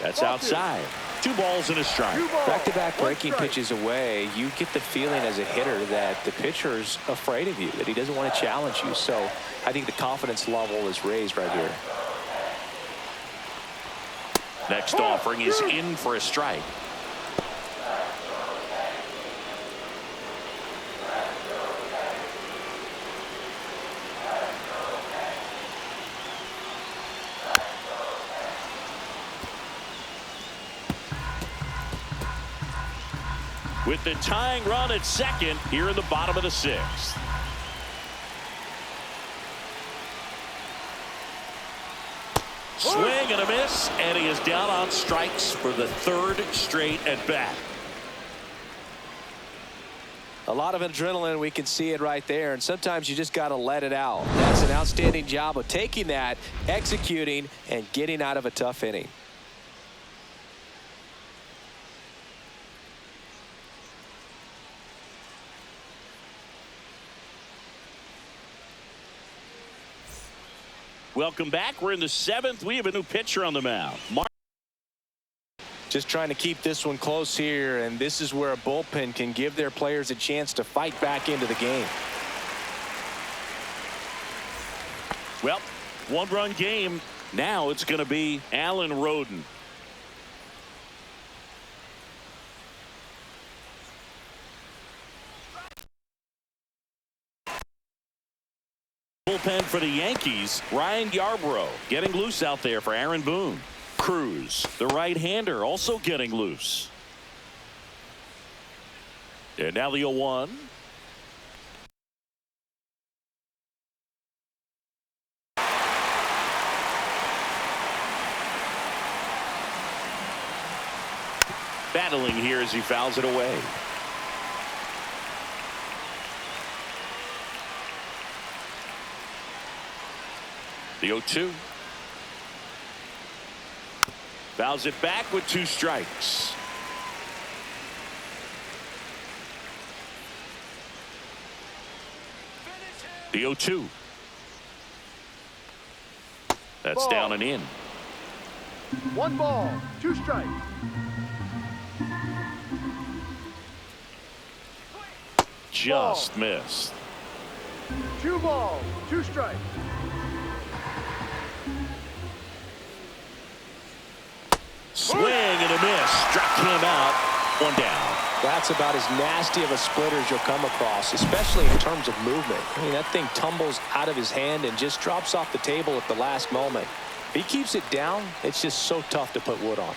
That's outside. 2 balls and a strike. Back-to-back breaking pitches away, you get the feeling as a hitter that the pitcher's afraid of you, that he doesn't want to challenge you. So I think the confidence level is raised right here. Next offering is in for a strike. With the tying run at second here in the bottom of the 6th. Swing and a miss, and he is down on strikes for the 3rd straight at bat. A lot of adrenaline, we can see it right there, and sometimes you just got to let it out. That's an outstanding job of taking that, executing, and getting out of a tough inning. Welcome back. We're in the 7th. We have a new pitcher on the mound. Just trying to keep this one close here, and this is where a bullpen can give their players a chance to fight back into the game. Well, one-run game. Now it's going to be Allen Roden. Bullpen for the Yankees, Ryan Yarbrough getting loose out there for Aaron Boone. Cruz, the right-hander, also getting loose. And now the 0-1. Battling here as he fouls it away. The 0-2. Fouls it back with 2 strikes. The 0-2. That's Ball. down and in. 1 ball, 2 strikes. Just missed. 2 balls, 2 strikes. Swing and a miss. Struck him out. 1 down. That's about as nasty of a splitter as you'll come across, especially in terms of movement. I mean, that thing tumbles out of his hand and just drops off the table at the last moment. If he keeps it down, it's just so tough to put wood on.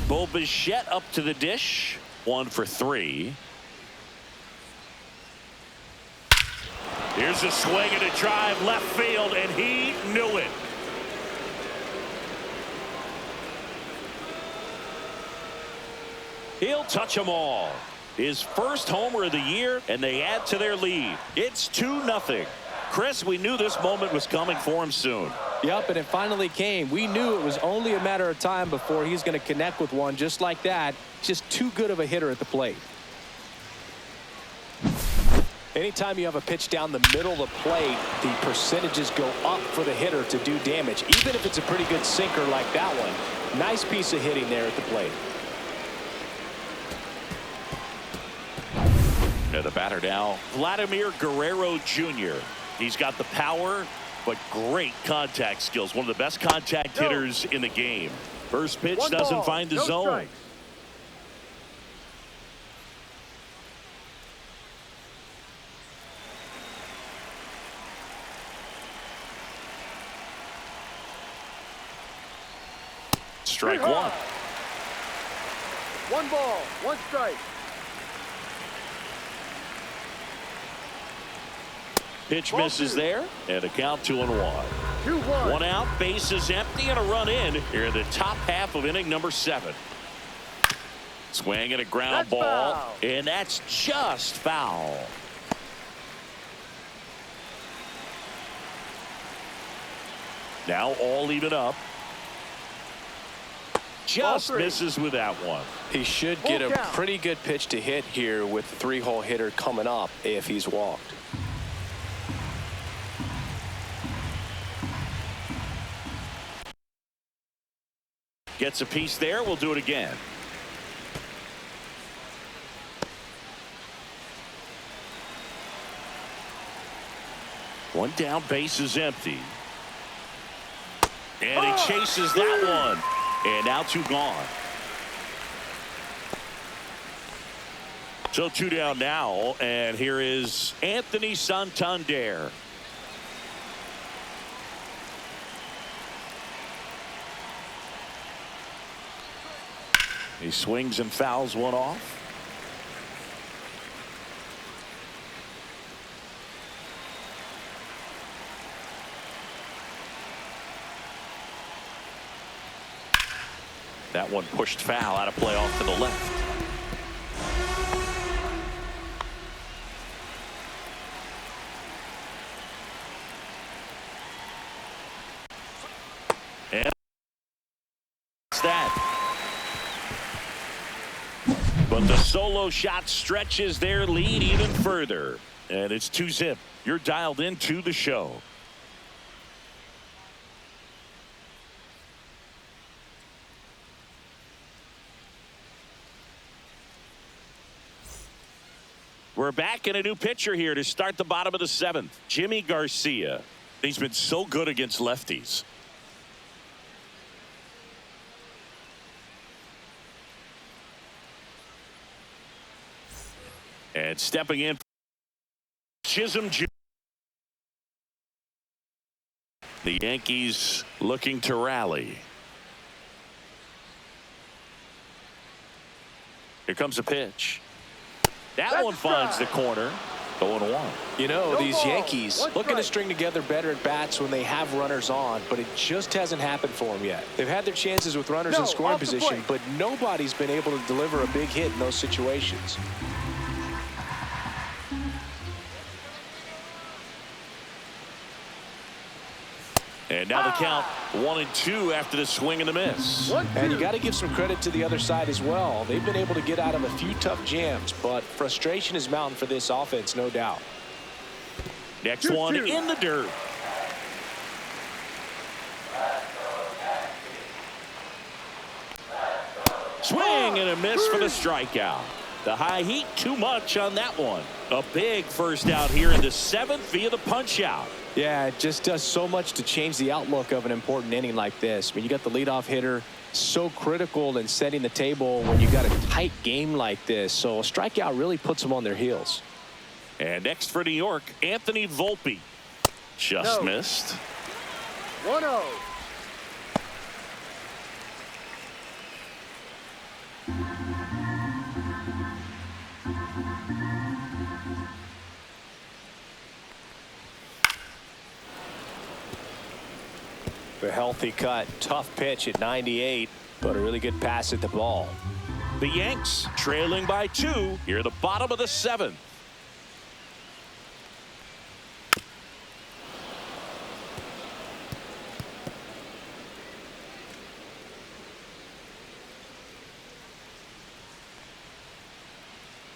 Bo Bichette up to the dish. 1 for 3. Here's a swing and a drive left field, and he knew it. He'll touch them all. His first homer of the year, and they add to their lead. It's 2-0. Chris, we knew this moment was coming for him soon. Yep, and it finally came. We knew it was only a matter of time before he's going to connect with one just like that. Just too good of a hitter at the plate. Anytime you have a pitch down the middle of the plate, the percentages go up for the hitter to do damage, even if it's a pretty good sinker like that one. Nice piece of hitting there at the plate. And the batter now, Vladimir Guerrero Jr. He's got the power, but great contact skills. One of the best contact hitters in the game. First pitch 1 doesn't ball, find the no zone. strikes. Strike 1. 1 ball, 1 strike. Pitch Ball misses 2. there, and a count 2-1. 2-1. 1 out, bases empty, and a run in here in the top half of inning number 7. Swing and a ground That's ball, foul. and that's just foul. Now all even up. Just Ball 3. misses with that one. He should get a count. pretty good pitch to hit here with the 3-hole hitter coming up if he's walked. Gets a piece there. We'll do it again. One down, base is empty. And he chases that one. And now 2 gone. So 2 down now. And here is Anthony Santander. He swings and fouls one off. That one pushed foul out of play off to the left. And that's that. But the solo shot stretches their lead even further. And it's 2-zip. You're dialed into the show. We're back in a new pitcher here to start the bottom of the 7th. Jimmy Garcia. He's been so good against lefties. And stepping in, Chisholm Jr. The Yankees looking to rally. Here comes a pitch. That one finds the corner. 0-1. You know, these ball. Yankees One looking to strike. string together better at bats when they have runners on, but it just hasn't happened for them yet. They've had their chances with runners in scoring off the position, plate. but nobody's been able to deliver a big hit in those situations. And now the count 1-2 after the swing and the miss. 1-2. And you got to give some credit to the other side as well. They've been able to get out of a few tough jams, but frustration is mounting for this offense, no doubt. Next 2-2. one in the dirt. Swing and a miss for the strikeout. The high heat too much on that one. A big first out here in the 7th via the punch out. Yeah, it just does so much to change the outlook of an important inning like this. I mean, you got the leadoff hitter, so critical in setting the table when you got a tight game like this. So a strikeout really puts them on their heels. And next for New York, Anthony Volpe. Just No. missed. 1-0. A healthy cut, tough pitch at 98, but a really good pass at the ball. The Yanks trailing by 2 here the bottom of the 7th.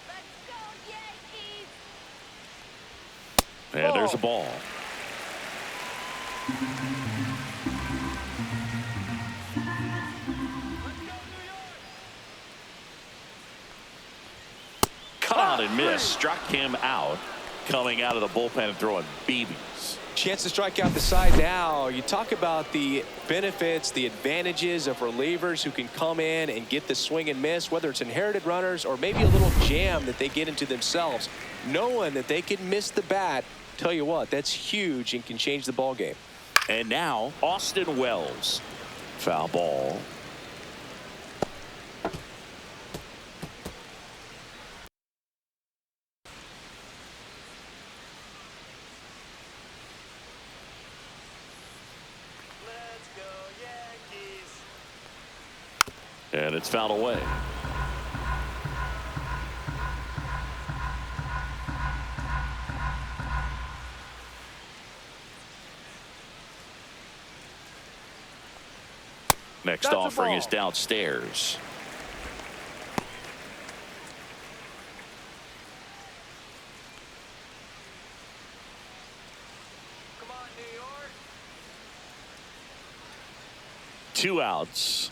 Let's go, Yankees! And there's a ball. Cut out and missed. Struck him out. Coming out of the bullpen and throwing BBs. Chance to strike out the side now. You talk about the benefits, the advantages of relievers who can come in and get the swing and miss, whether it's inherited runners or maybe a little jam that they get into themselves. Knowing that they can miss the bat, tell you what, that's huge and can change the ball game. And now Austin Wells. Foul ball. Let's go, Yankees! And it's fouled away. Next That's a offering ball. is downstairs. Come on, New York! 2 outs.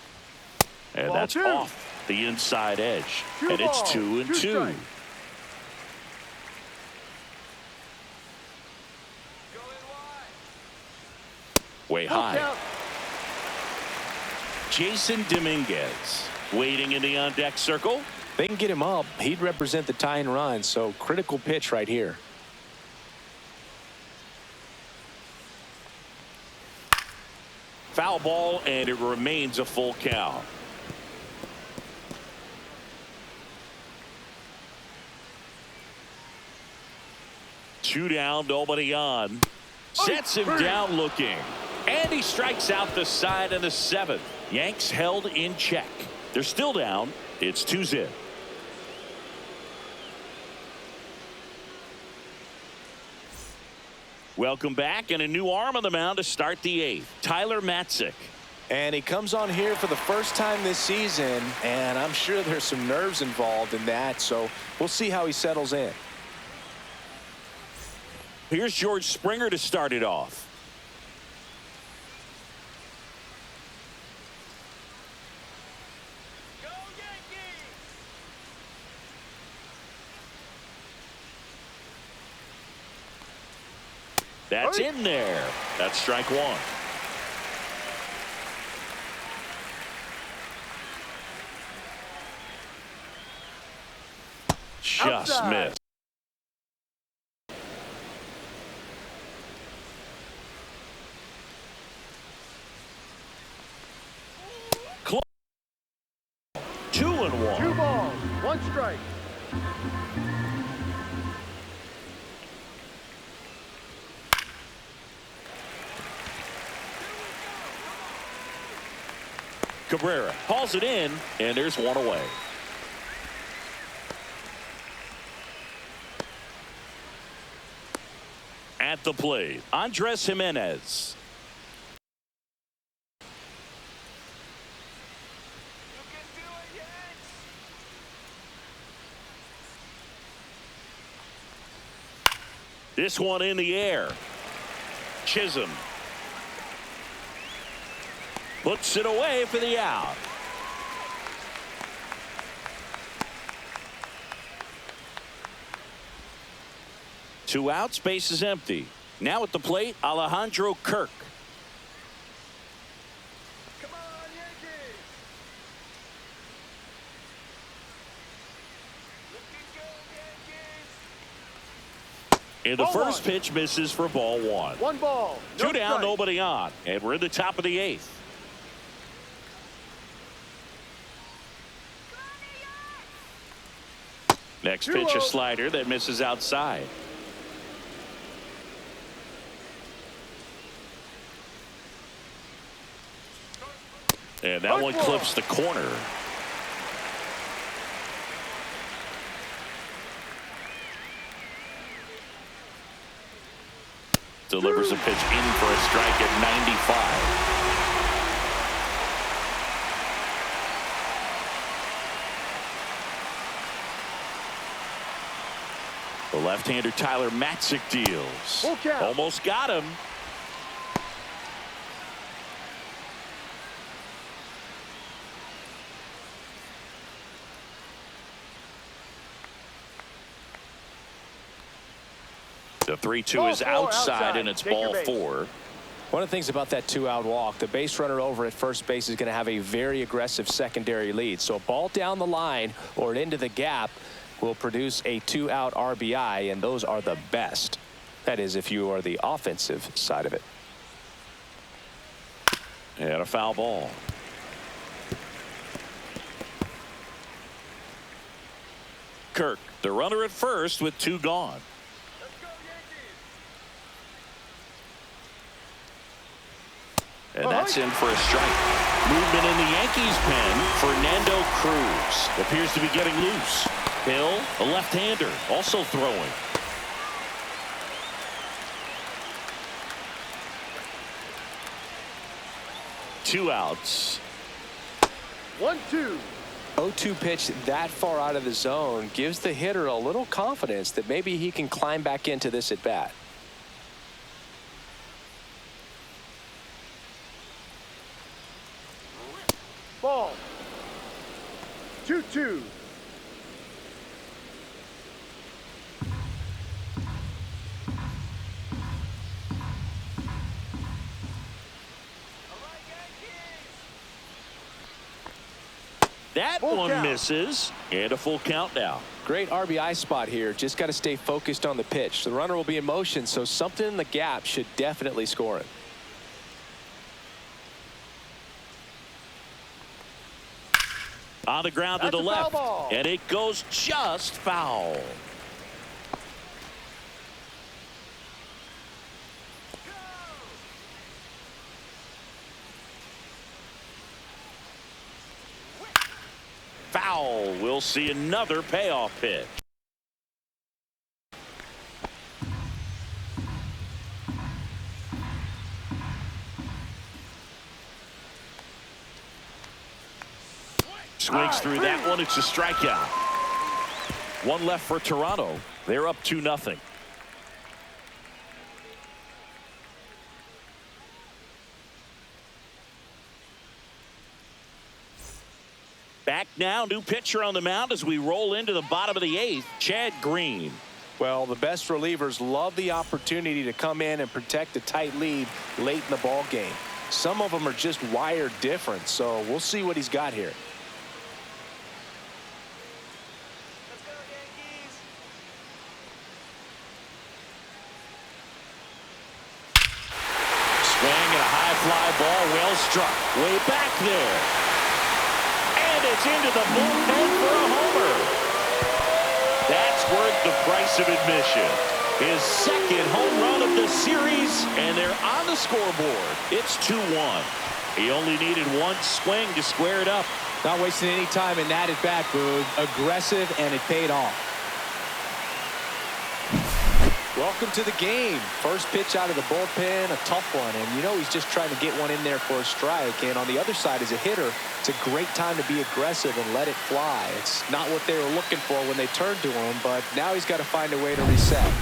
And Ball that's 2. off the inside edge. 2 And it's balls, 2-2. 2 strikes. Going wide! Way Full high. count. Jason Dominguez waiting in the on-deck circle. They can get him up. He'd represent the tying run, so critical pitch right here. Foul ball, and it remains a full count. Two down, nobody on. Sets him down looking. And he strikes out the side in the 7th. Yanks held in check. They're still down. It's 2-0. Welcome back, and a new arm on the mound to start the 8th. Tyler Matzik. And he comes on here for the first time this season, and I'm sure there's some nerves involved in that, so we'll see how he settles in. Here's George Springer to start it off. Go Yankees! That's in there. That's strike 1. Just Outside. missed. Close. 2-1. 2 balls, 1 strike. Cabrera hauls it in, and there's 1 away. At the plate, Andres Jimenez. You can do it, Yanks! This one in the air. Chisholm puts it away for the out. Two outs, base is empty. Now at the plate, Alejandro Kirk. Come on, Yankees! Looking good, Yankees! And the Ball first 1. pitch misses for ball 1. 1 ball, no 2 down, strike. nobody on. And we're in the top of the 8th. Next pitch, a 2-0. slider that misses outside. And that one clips the corner. Delivers a pitch in for a strike at 95. The left-hander Tyler Matzik deals. Full count. Almost got him. The 3-2 is Ball 4 outside, and it's Take your ball base. 4. One of the things about that 2-out walk, the base runner over at first base is going to have a very aggressive secondary lead. So a ball down the line or into the gap will produce a 2-out RBI, and those are the best. That is, if you are the offensive side of it. And a foul ball. Kirk, the runner at first with 2 gone. Let's go, Yankees! And that's in for a strike. Movement in the Yankees pen. Fernando Cruz appears to be getting loose. Hill, a left-hander, also throwing. Two outs. 1-2. 0-2 pitch that far out of the zone gives the hitter a little confidence that maybe he can climb back into this at bat. Ball. 2-2. All right, Yankees! That Full one count. misses, and a full count now. Great RBI spot here. Just got to stay focused on the pitch. The runner will be in motion, so something in the gap should definitely score it. On the ground to That's the a foul left, ball. and it goes just foul. Foul. We'll see another payoff pitch. Swings through that one. It's a strikeout. One left for Toronto. They're up 2-0. Back now, new pitcher on the mound as we roll into the bottom of the 8th, Chad Green. Well, the best relievers love the opportunity to come in and protect a tight lead late in the ball game. Some of them are just wired different, so we'll see what he's got here. Let's go, Yankees. Swing and a high fly ball, well struck. Way back there. And it's into the bullpen for a homer. That's worth the price of admission. His second home run of the series, and they're on the scoreboard. It's 2-1. He only needed one swing to square it up. Not wasting any time in that at bat, Boog. Aggressive, and it paid off. Welcome to the game. First pitch out of the bullpen, a tough one, and you know he's just trying to get one in there for a strike. And on the other side, as a hitter, it's a great time to be aggressive and let it fly. It's not what they were looking for when they turned to him, but now he's got to find a way to reset.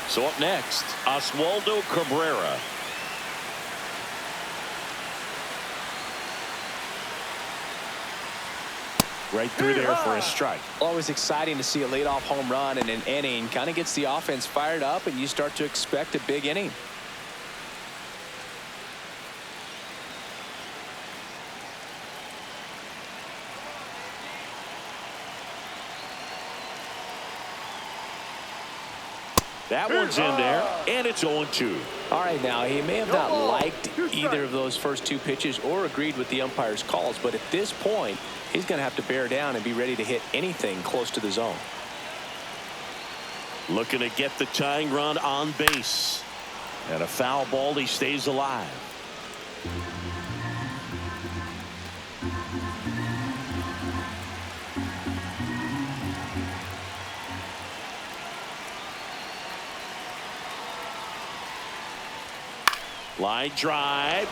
So up next, Oswaldo Cabrera. Right through there for a strike. Always exciting to see a leadoff home run in an inning. Kind of gets the offense fired up, and you start to expect a big inning. That one's in there, and it's 0-2. All right, now, he may have not liked either of those first two pitches or agreed with the umpire's calls, but at this point, he's going to have to bear down and be ready to hit anything close to the zone. Looking to get the tying run on base. And a foul ball, he stays alive. Line drive.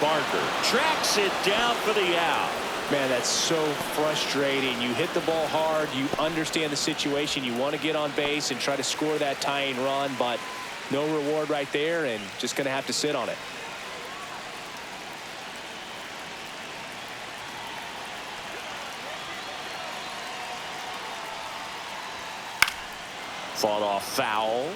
Barker tracks it down for the out. Man, that's so frustrating. You hit the ball hard. You understand the situation. You want to get on base and try to score that tying run, but no reward right there, and just going to have to sit on it. Fought off foul.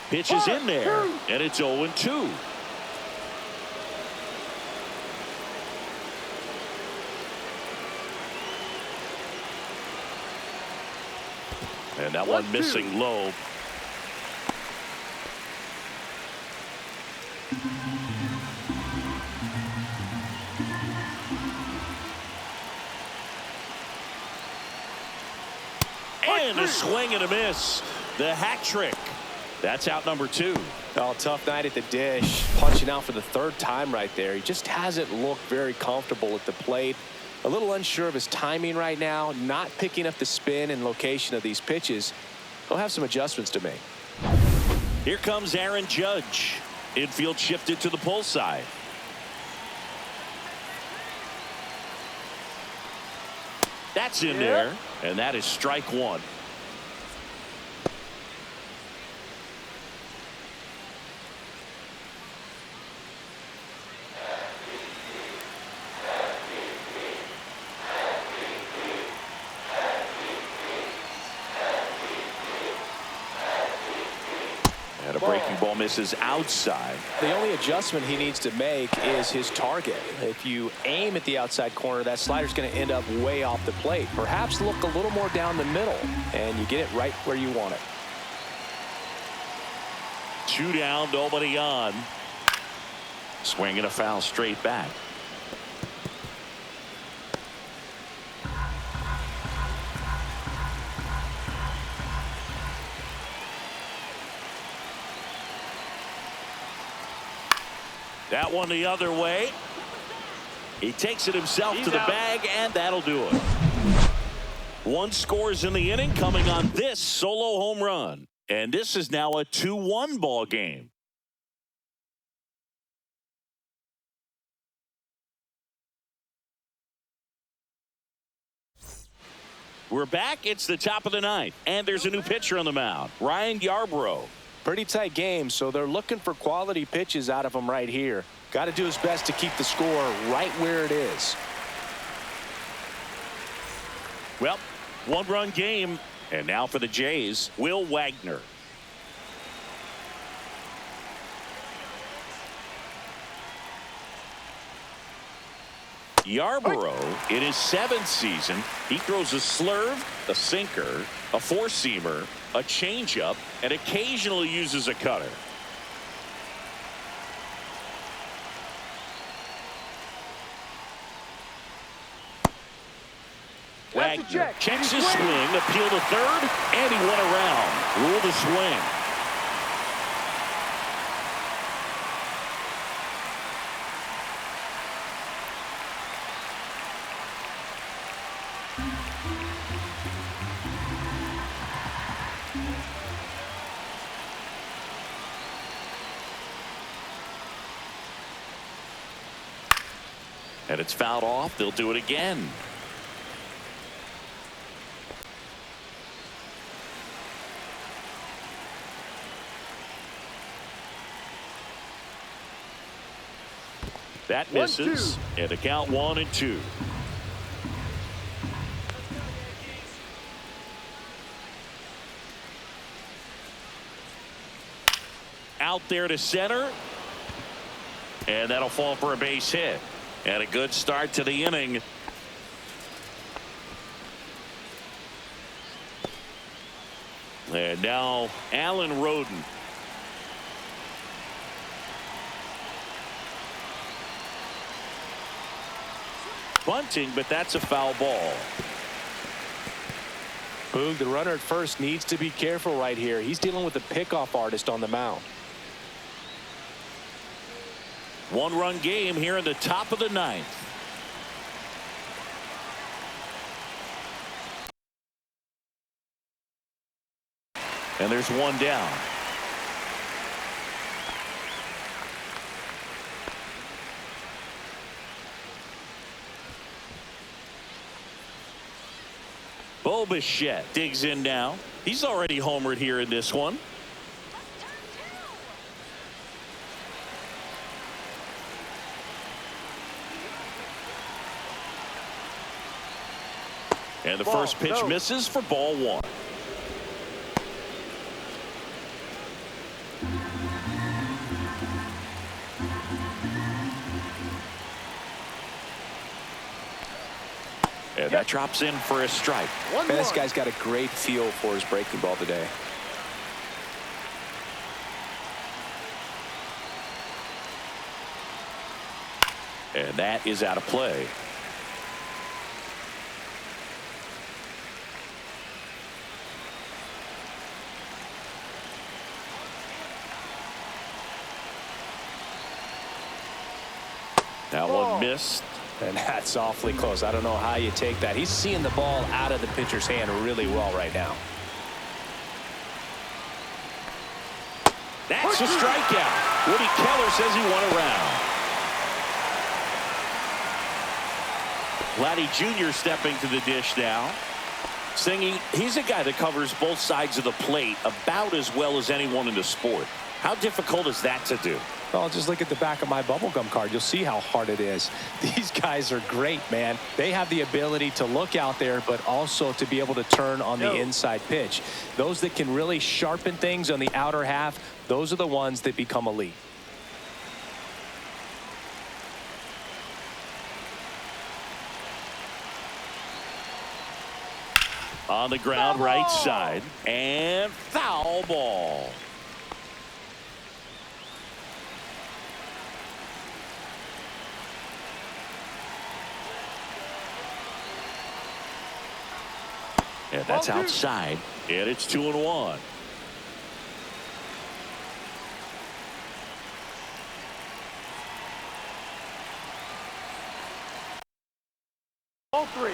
Pitch is in there, and it's 0-2. And that one missing low. And a swing and a miss. The hat trick. That's out number 2. Oh, tough night at the dish. Punching out for the third time right there. He just hasn't looked very comfortable at the plate. A little unsure of his timing right now. Not picking up the spin and location of these pitches. He'll have some adjustments to make. Here comes Aaron Judge. Infield shifted to the pull side. That's in there, and that is strike 1. And a breaking ball misses outside. The only adjustment he needs to make is his target. If you aim at the outside corner, that slider's going to end up way off the plate. Perhaps look a little more down the middle, and you get it right where you want it. 2 down, nobody on. Swing and a foul straight back. That one the other way. He takes it himself He's to the out. bag, and that'll do it. One scores in the inning coming on this solo home run. And this is now a 2-1 ball game. We're back. It's the top of the ninth, and there's a new pitcher on the mound, Ryan Yarbrough. Pretty tight game, so they're looking for quality pitches out of him right here. Got to do his best to keep the score right where it is. Well, one-run game, and now for the Jays, Will Wagner. Yarbrough, in his 7th season, he throws a slurve, a sinker, a four-seamer, a changeup, and occasionally uses a cutter. Wagner checks his swing, appeal to third, and he went around. Ruled a swing. And it's fouled off. They'll do it again. That misses. And a count 1-2. Out there to center. And that'll fall for a base hit. And a good start to the inning. And now Alan Roden. Bunting, but that's a foul ball. Boog, the runner at first needs to be careful right here. He's dealing with a pickoff artist on the mound. One-run game here in the top of the ninth. And there's one down. Bo Bichette digs in now. He's already homered here in this one. And the first pitch misses for ball one. And that drops in for a strike. This guy's got a great feel for his breaking ball today. And that is out of play. That one missed. And that's awfully close. I don't know how you take that. He's seeing the ball out of the pitcher's hand really well right now. That's a strikeout. Woody Keller says he won around. Vladdy Jr. stepping to the dish now. Singing, he's a guy that covers both sides of the plate about as well as anyone in the sport. How difficult is that to do? Well, just look at the back of my bubblegum card. You'll see how hard it is. These guys are great, man. They have the ability to look out there, but also to be able to turn on the inside pitch. Those that can really sharpen things on the outer half, those are the ones that become elite. On the ground, right side, and foul ball. And that's outside, and it's 2-1. Ball 3.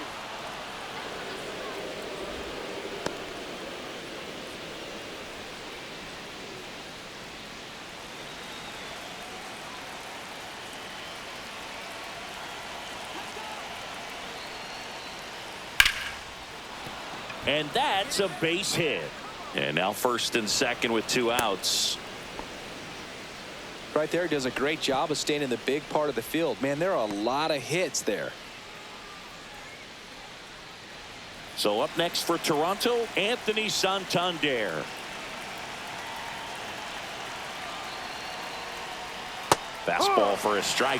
And that's a base hit. And now first and second with 2 outs. Right there, does a great job of staying in the big part of the field. Man, there are a lot of hits there. So up next for Toronto, Anthony Santander. Fastball for a strike.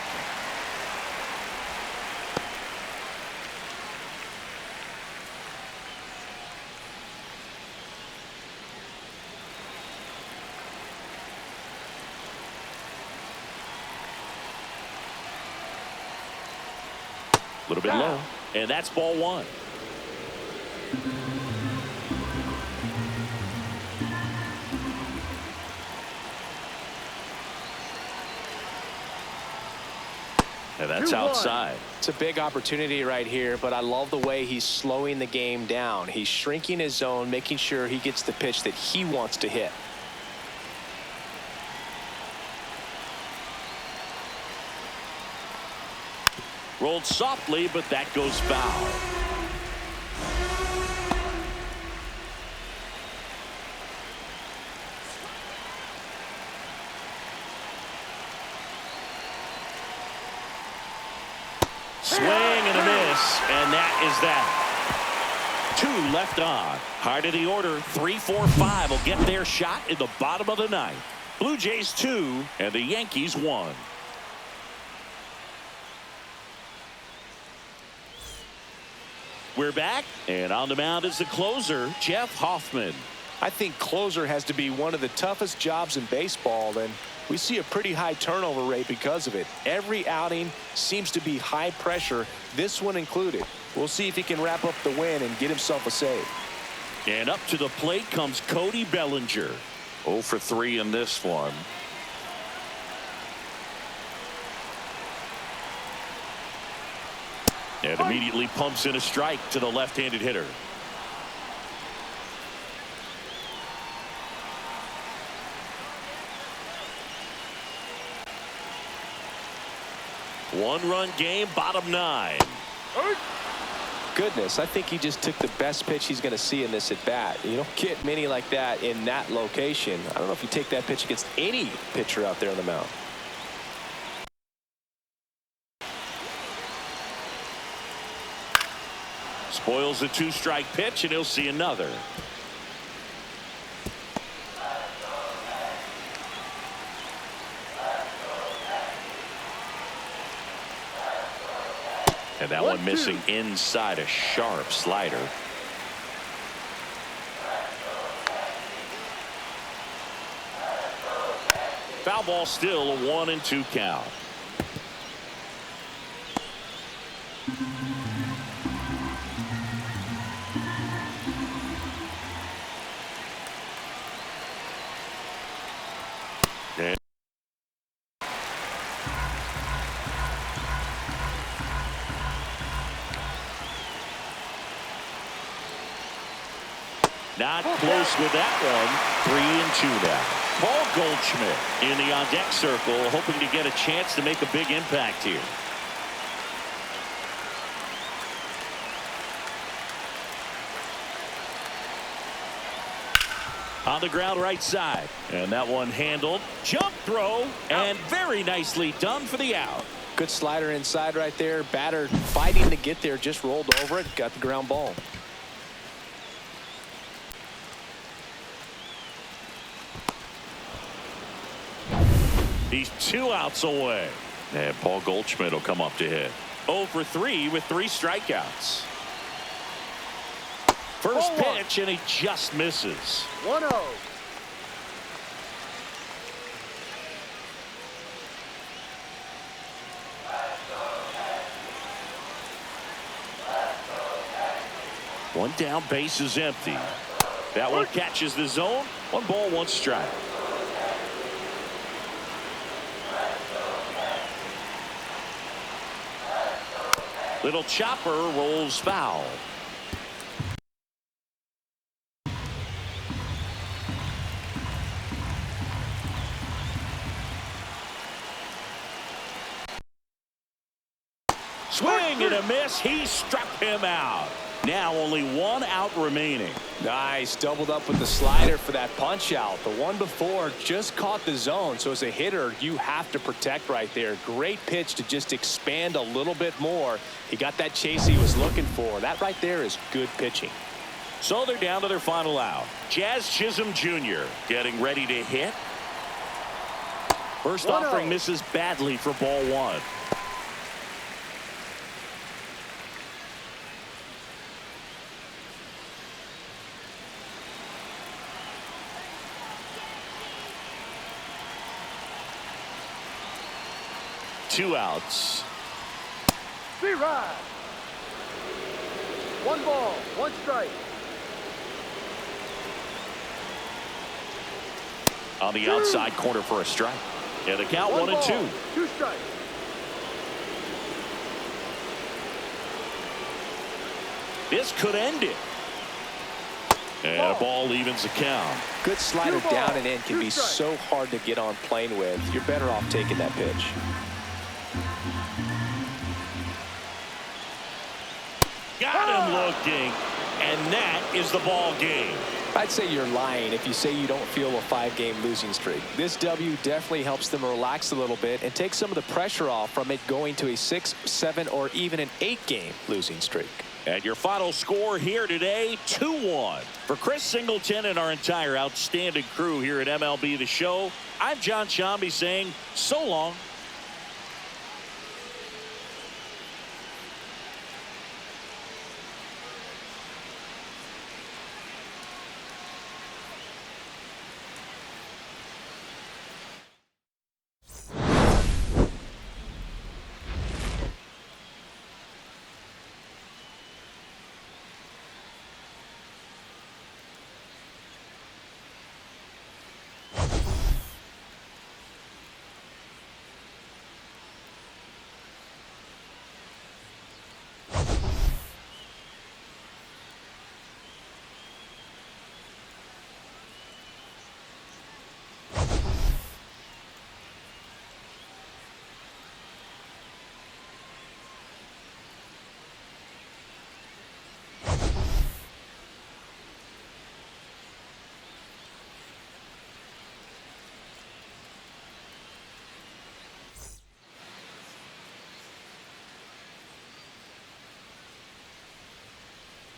A little bit low, and that's ball 1. And that's outside. It's a big opportunity right here, but I love the way he's slowing the game down. He's shrinking his zone, making sure he gets the pitch that he wants to hit. Rolled softly, but that goes foul. Swing and a miss, and that is that. 2 left on. High to the order. 3, 4, 5 will get their shot in the bottom of the 9th. Blue Jays 2 and the Yankees 1. We're back, and on the mound is the closer, Jeff Hoffman. I think closer has to be one of the toughest jobs in baseball, and we see a pretty high turnover rate because of it. Every outing seems to be high pressure, this one included. We'll see if he can wrap up the win and get himself a save. And up to the plate comes Cody Bellinger. 0 for 3 in this one. And immediately pumps in a strike to the left-handed hitter. One-run game, bottom 9. Goodness, I think he just took the best pitch he's going to see in this at-bat. You don't get many like that in that location. I don't know if you take that pitch against any pitcher out there on the mound. Spoils a 2-strike pitch, and he'll see another. And that one missing inside, a sharp slider. Foul ball, still a 1-2 count. Not close with that one. 3-2 now. Paul Goldschmidt in the on-deck circle, hoping to get a chance to make a big impact here. On the ground right side. And that one handled. Jump throw. And very nicely done for the out. Good slider inside right there. Batter fighting to get there. Just rolled over it. Got the ground ball. He's 2 outs away. And Paul Goldschmidt will come up to hit. 0 for 3 with 3 strikeouts. First pitch, and he just misses. 1-0. One down, base is empty. That one catches the zone. 1 ball, 1 strike. Little chopper rolls foul. Swing and a miss. He struck him out. Now only one out remaining. Nice. Doubled up with the slider for that punch out. The one before just caught the zone. So as a hitter, you have to protect right there. Great pitch to just expand a little bit more. He got that chase he was looking for. That right there is good pitching. So they're down to their final out. Jazz Chisholm Jr. getting ready to hit. First offering misses badly for ball one. Two outs. Be right. One ball, one strike. On the outside corner for a strike. Yeah, the count 1-2. 2 strikes. This could end it. And a ball evens the count. Good slider Two down balls, and in can 2 be strikes. so hard to get on plane with. You're better off taking that pitch. Got him looking. And that is the ball game. I'd say you're lying if you say you don't feel a 5-game losing streak. This W definitely helps them relax a little bit and take some of the pressure off from it going to a 6, 7, or even an 8-game losing streak. And your final score here today, 2-1. For Chris Singleton and our entire outstanding crew here at MLB The Show, I'm John Shambi saying so long